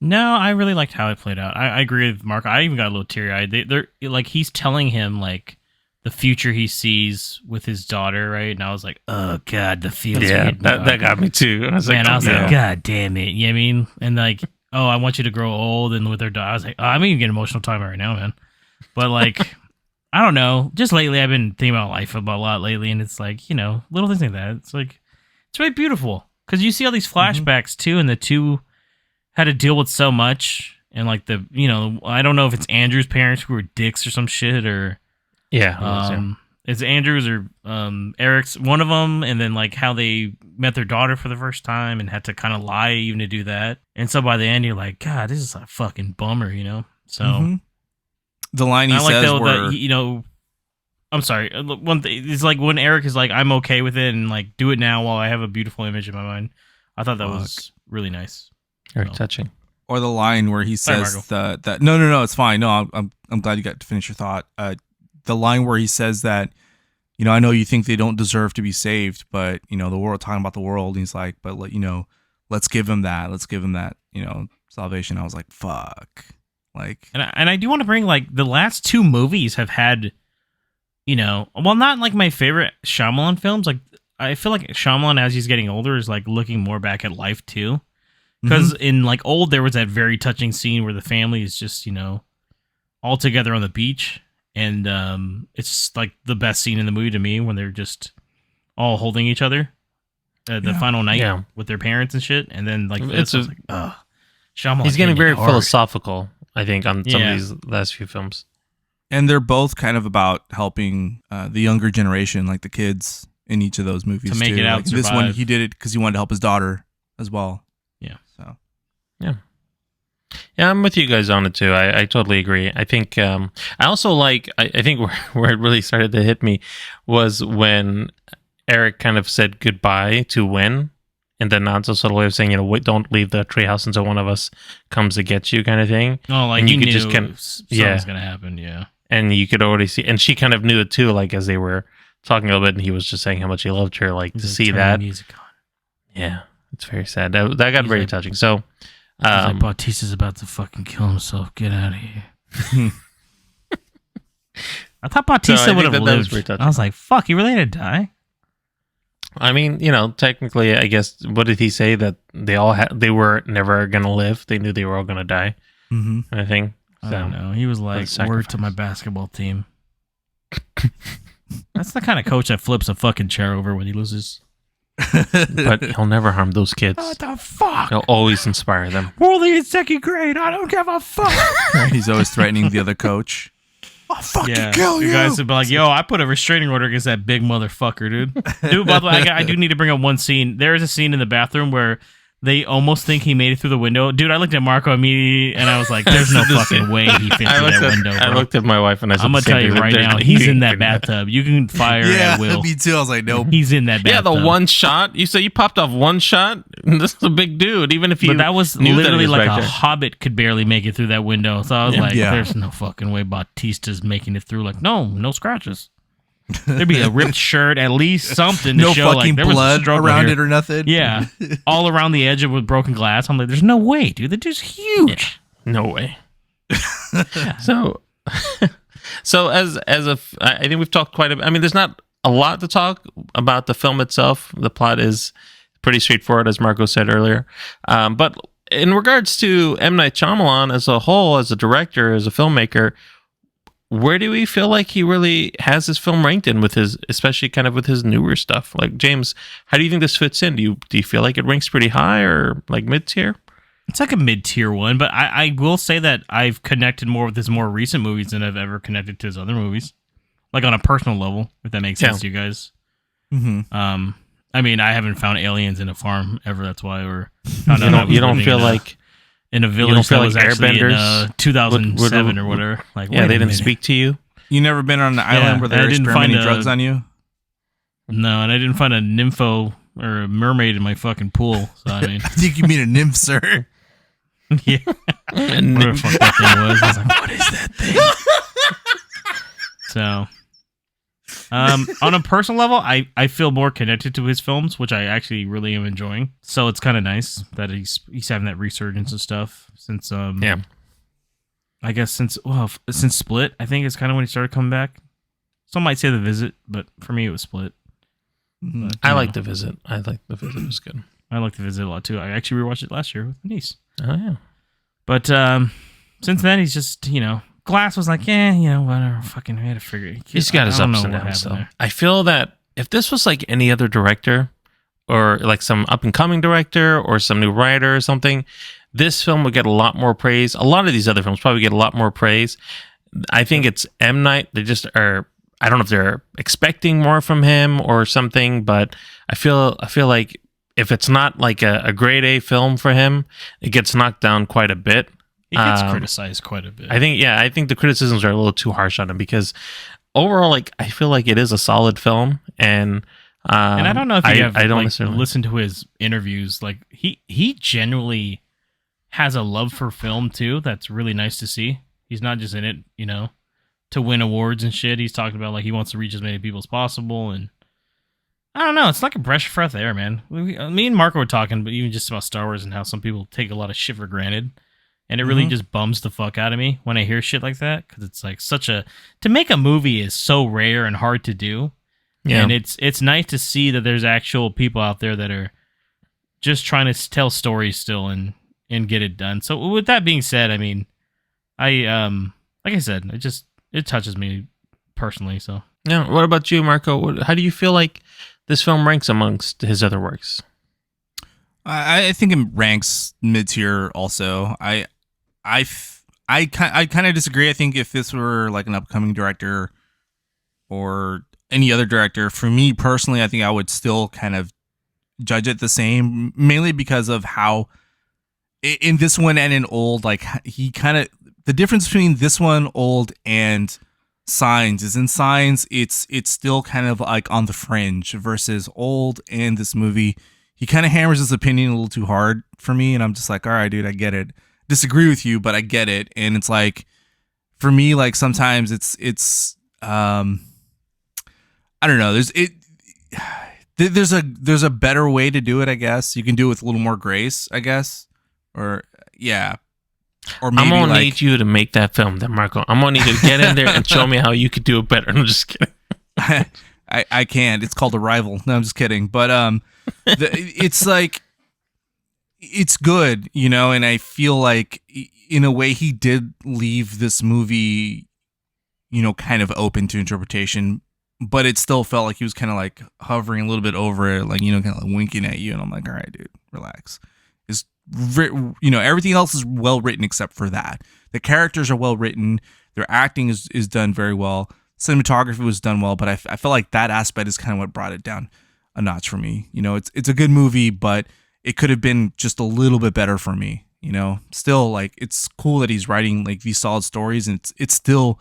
No, I really liked how it played out. I agree with Mark. I even got a little teary-eyed. They're like, he's telling him like the future he sees with his daughter, right? And I was like, oh god, the feels. Yeah, that got me too. I was like, god damn it. You know what I mean? And like, oh, I want you to grow old and with their daughter. I was like, oh, I'm even getting emotional talking right now, man. But like, I don't know. Just lately, I've been thinking about life a lot lately, and it's like, little things like that. It's like, it's really beautiful because you see all these flashbacks too, and the two had to deal with so much, and like I don't know if it's Andrew's parents who were dicks or some shit, or it's Andrew's or Eric's, one of them, and then like how they met their daughter for the first time and had to kind of lie even to do that, and so by the end you're like, God, this is a fucking bummer, So the line he says, I'm sorry. One thing is like when Eric is like, I'm okay with it, and like do it now while I have a beautiful image in my mind. I thought that was really nice. Very touching. Or the line where he says that no, it's fine. No, I'm glad you got to finish your thought. The line where he says that, I know you think they don't deserve to be saved, but the world, talking about the world, and he's like, but let's give him that. Let's give him that, salvation. I was like, fuck. Like, and I do want to bring like the last two movies have had, not like my favorite Shyamalan films. Like I feel like Shyamalan, as he's getting older, is like looking more back at life too. Because in like Old, there was that very touching scene where the family is just, all together on the beach. And it's like the best scene in the movie to me when they're just all holding each other the final night with their parents and shit. And then like, Shyamalan. He's getting very philosophical, I think, on some of these last few films. And they're both kind of about helping the younger generation, like the kids in each of those movies. To make it out, like this one, he did it because he wanted to help his daughter as well. Yeah. So. Yeah, I'm with you guys on it too. I totally agree. I think I also like. I think where it really started to hit me was when Eric kind of said goodbye to Win, and then not so subtle way of saying, don't leave the treehouse until one of us comes to get you, kind of thing. Oh, like and you knew something's gonna happen. Yeah, and you could already see, and she kind of knew it too. Like as they were talking a little bit, and he was just saying how much he loved her. Like to see that. Music on. Yeah. It's very sad. That got very touching. So, like, Bautista's about to fucking kill himself. Get out of here. I thought Bautista would have lived. I was like, fuck, he really had to die? I mean, technically, I guess, what did he say? That they were never going to live? They knew they were all going to die? Mm-hmm. I think. So, I don't know. He was like, word to my basketball team. That's the kind of coach that flips a fucking chair over when he loses. But he'll never harm those kids. What the fuck? He'll always inspire them. We're only in second grade. I don't give a fuck. He's always threatening the other coach. I'll fucking kill you. You guys would be like, yo, I put a restraining order against that big motherfucker, dude. Dude, by the way, I do need to bring up one scene. There is a scene in the bathroom where they almost think he made it through the window. Dude, I looked at Marco immediately and I was like, there's no fucking way he fit through that window, bro. I looked at my wife and I said, I'm going to tell you right now, he's in that bathtub. You can fire at will. Me too. I was like, nope. He's in that bathtub. Yeah, the one shot. You say you popped off one shot? This is a big dude, even if you. But that was literally like a hobbit could barely make it through that window. So I was like, there's no fucking way Bautista's making it through. Like, no scratches. There'd be a ripped shirt, at least something to show like there was blood around it or nothing. Yeah, all around the edge of with broken glass. I'm like, there's no way, dude. That dude's huge. Yeah, no way. So as I think we've talked quite a bit. I mean, there's not a lot to talk about the film itself. The plot is pretty straightforward, as Marco said earlier. But in regards to M. Night Shyamalan as a whole, as a director, as a filmmaker, where do we feel like he really has his film ranked in with his, especially kind of with his newer stuff? Like, James, how do you think this fits in? Do you feel like it ranks pretty high or like mid-tier? It's like a mid-tier one, but I will say that I've connected more with his more recent movies than I've ever connected to his other movies. Like on a personal level, if that makes sense to you guys. Mm-hmm. I mean, I haven't found aliens in a farm ever. That's why you don't feel like in a village that was actually in 2007 or whatever. Like, yeah, they didn't speak to you. You never been on an island where they're experimenting drugs on you? No, and I didn't find a nympho or a mermaid in my fucking pool. So I mean, I think you mean a nymph, sir. Yeah. Whatever the fuck that thing was. I was like, what is that thing? So, on a personal level, I feel more connected to his films, which I actually really am enjoying. So it's kind of nice that he's having that resurgence and stuff since I guess since Split, I think is kind of when he started coming back. Some might say The Visit, but for me it was Split. But, I like The Visit. I like The Visit. It was good. I like The Visit a lot too. I actually rewatched it last year with my niece. Oh yeah. But since then he's just, Glass was like, whatever, fucking we had to figure it. He's got his ups and downs though. I feel that if this was like any other director or like some up and coming director or some new writer or something, this film would get a lot more praise. A lot of these other films probably get a lot more praise. I think it's M. Night. They just are. I don't know if they're expecting more from him or something, but I feel like if it's not like a grade A film for him, it gets knocked down quite a bit. He gets criticized quite a bit. I think the criticisms are a little too harsh on him because overall, like I feel like it is a solid film, and I don't know if you I don't necessarily listen to his interviews. Like he genuinely has a love for film too. That's really nice to see. He's not just in it, to win awards and shit. He's talking about like he wants to reach as many people as possible, and I don't know. It's like a breath of fresh air, man. Me and Marco were talking, but even just about Star Wars and how some people take a lot of shit for granted, and it really just bums the fuck out of me when I hear shit like that because it's like to make a movie is so rare and hard to do, and it's nice to see that there's actual people out there that are just trying to tell stories still and get it done. So with that being said, I mean, like I said, it touches me personally. So yeah. What about you, Marco? How do you feel like this film ranks amongst his other works? I think it ranks mid tier. Also, I kind of disagree. I think if this were like an upcoming director or any other director, for me personally, I think I would still kind of judge it the same, mainly because of how in this one and in Old, like he kind of the difference between this one, Old, and Signs is in Signs, it's still kind of like on the fringe versus Old and this movie. He kind of hammers his opinion a little too hard for me, and I'm just like, all right, dude, I get it. Disagree with you, but I get it. And it's like, for me, like sometimes it's I don't know. There's a better way to do it, I guess. You can do it with a little more grace, I guess. Or yeah. Or maybe I'm gonna need you to make that film then, Marco. I'm gonna need you to get in there and show me how you could do it better. I'm just kidding. I can't. It's called Arrival. No, I'm just kidding. But it's like it's good, and I feel like in a way he did leave this movie, kind of open to interpretation, but it still felt like he was kind of like hovering a little bit over it, like, kind of like winking at you. And I'm like, all right, dude, relax. Everything else is well written except for that. The characters are well written. Their acting is done very well. Cinematography was done well, but I felt like that aspect is kind of what brought it down a notch for me. It's a good movie, but it could have been just a little bit better for me. Still, like, it's cool that he's writing like these solid stories, and it's still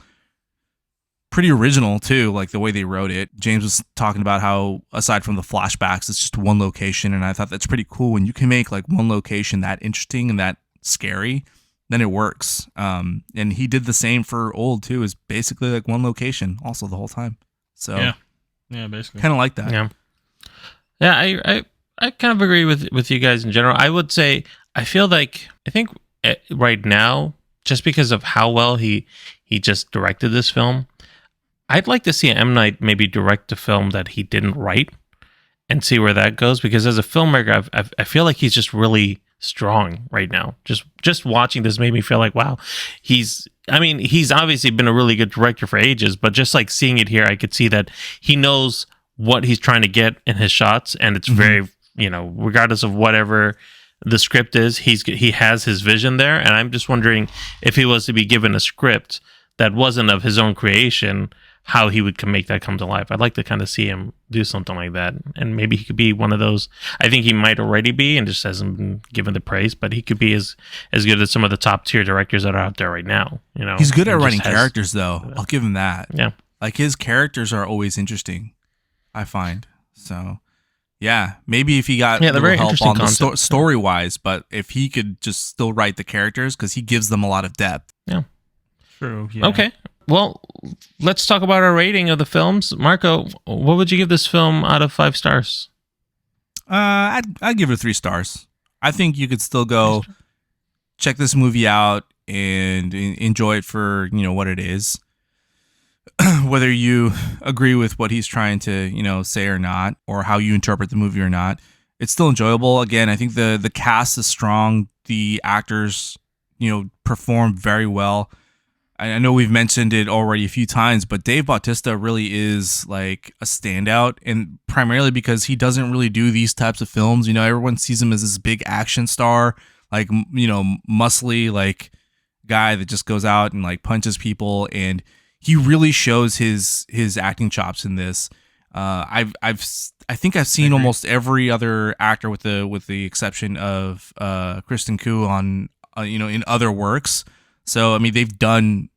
pretty original too, like the way they wrote it. James was talking about how aside from the flashbacks, it's just one location, and I thought that's pretty cool. When you can make like one location that interesting and that scary, then it works. And he did the same for Old too. Is basically like one location also the whole time. So yeah, basically kind of like that. Yeah. I kind of agree with you guys in general. I would say I think right now, just because of how well he just directed this film, I'd like to see M. Night maybe direct a film that he didn't write and see where that goes. Because as a filmmaker, I feel like he's just really strong right now. Just watching this made me feel like, wow, he's obviously been a really good director for ages, but just like seeing it here, I could see that he knows what he's trying to get in his shots, and it's very, regardless of whatever the script is, he has his vision there. And I'm just wondering if he was to be given a script that wasn't of his own creation, how he would make that come to life. I'd like to kind of see him do something like that, and maybe he could be one of those. I think he might already be, and just hasn't been given the praise. But he could be as good as some of the top tier directors that are out there right now. You know, he's good at writing characters, though. I'll give him that. Yeah, like his characters are always interesting, I find. So, yeah, maybe if he got they're very help on the story wise, but if he could just still write the characters, because he gives them a lot of depth. Yeah, true. Yeah. Okay. Well, let's talk about our rating of the films. Marco, what would you give this film out of 5 stars? I'd give it 3 stars. I think you could still go check this movie out and enjoy it for, what it is. Whether you agree with what he's trying to, say or not, or how you interpret the movie or not, it's still enjoyable. Again, I think the cast is strong. The actors, perform very well. I know we've mentioned it already a few times, but Dave Bautista really is like a standout, and primarily because he doesn't really do these types of films. Everyone sees him as this big action star, like, muscly, like guy that just goes out and like punches people, and he really shows his acting chops in this. I think I've seen almost every other actor with the exception of Kristen Koo on in other works. So, I mean, they've done,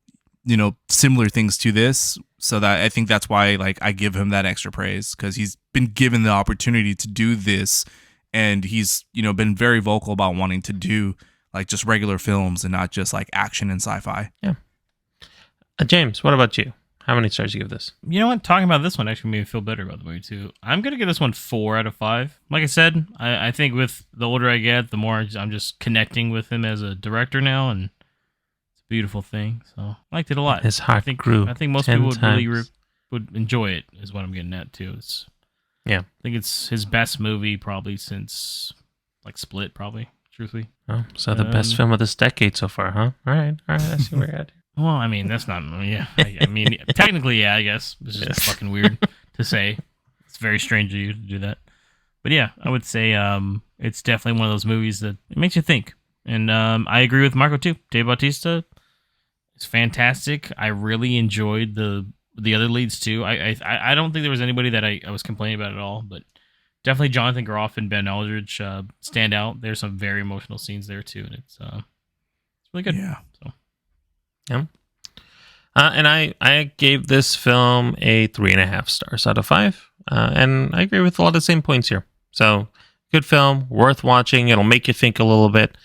similar things to this. So that I think that's why, like, I give him that extra praise, because he's been given the opportunity to do this, and he's, been very vocal about wanting to do like just regular films and not just like action and sci-fi. Yeah. James, what about you? How many stars do you give this? You know what? Talking about this one actually made me feel better about the movie too. I'm gonna give this one 4 out of 5. Like I said, I think with the older I get, the more I'm just connecting with him as a director now, and it's a beautiful thing. So I liked it a lot. His heart grew. I think most people would enjoy it. Is what I'm getting at too. I think it's his best movie probably since like Split, probably. Truthfully. Oh, so the best film of this decade so far, huh? All right. I see where you're at. Well, I mean, that's not, I mean, technically, yeah, I guess. It's just fucking weird to say. It's very strange of you to do that. But yeah, I would say it's definitely one of those movies that it makes you think. And I agree with Marco, too. Dave Bautista is fantastic. I really enjoyed the other leads, too. I don't think there was anybody that I was complaining about at all, but definitely Jonathan Groff and Ben Aldridge stand out. There's some very emotional scenes there, too, and it's really good. Yeah. So. Yeah. And I gave this film a 3.5 stars out of 5. And I agree with a lot of the same points here. So, good film, worth watching. It'll make you think a little bit.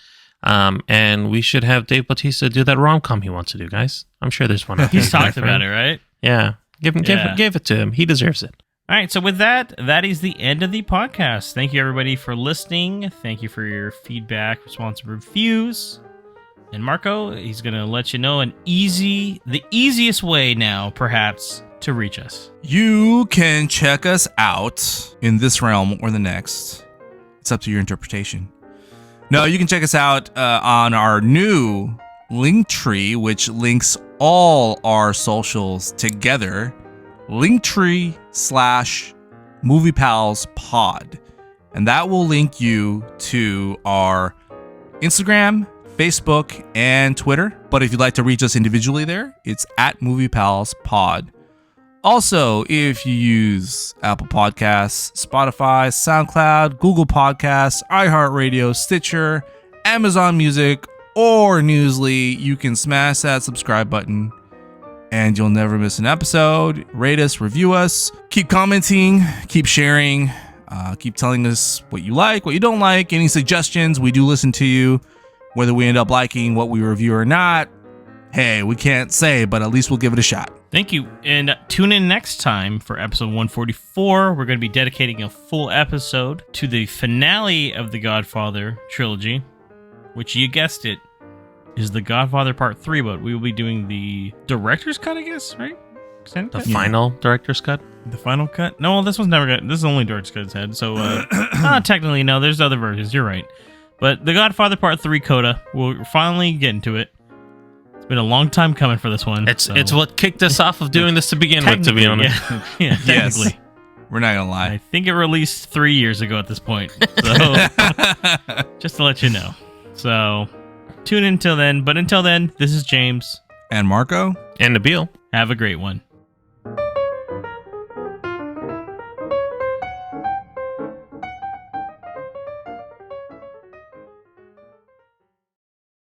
And we should have Dave Bautista do that rom-com he wants to do, guys. I'm sure there's one out there. He's talked about it, right? Yeah. Give it to him. He deserves it. All right, so with that is the end of the podcast. Thank you, everybody, for listening. Thank you for your feedback, responsive reviews. And Marco, he's going to let you know the easiest way now, perhaps, to reach us. You can check us out in this realm or the next. It's up to your interpretation. No, you can check us out on our new Linktree, which links all our socials together. Linktree/MoviePalsPod. And that will link you to our Instagram, Facebook, and Twitter. But if you'd like to reach us individually there, it's at MoviePalsPod. Also, if you use Apple Podcasts, Spotify, SoundCloud, Google Podcasts, iHeartRadio, Stitcher, Amazon Music, or Newsly, you can smash that subscribe button and you'll never miss an episode. Rate us, review us, keep commenting, keep sharing, keep telling us what you like, what you don't like, any suggestions. We do listen to you. Whether we end up liking what we review or not, hey, we can't say, but at least we'll give it a shot. Thank you. And tune in next time for episode 144. We're going to be dedicating a full episode to the finale of the Godfather trilogy, which, you guessed it, is the Godfather Part 3, but we will be doing the director's cut, I guess, right? The final director's cut? The final cut? No, this one's never got. This is only director's cut it's had, so technically, no, there's other versions. You're right. But the Godfather Part 3 coda, we'll finally get into it. It's been a long time coming for this one. It's what kicked us off of doing this to begin with, to be honest. Yeah, technically. Yes. We're not going to lie. I think it released 3 years ago at this point. So, just to let you know. So, tune in until then. But until then, this is James. And Marco. And Nabil. Have a great one.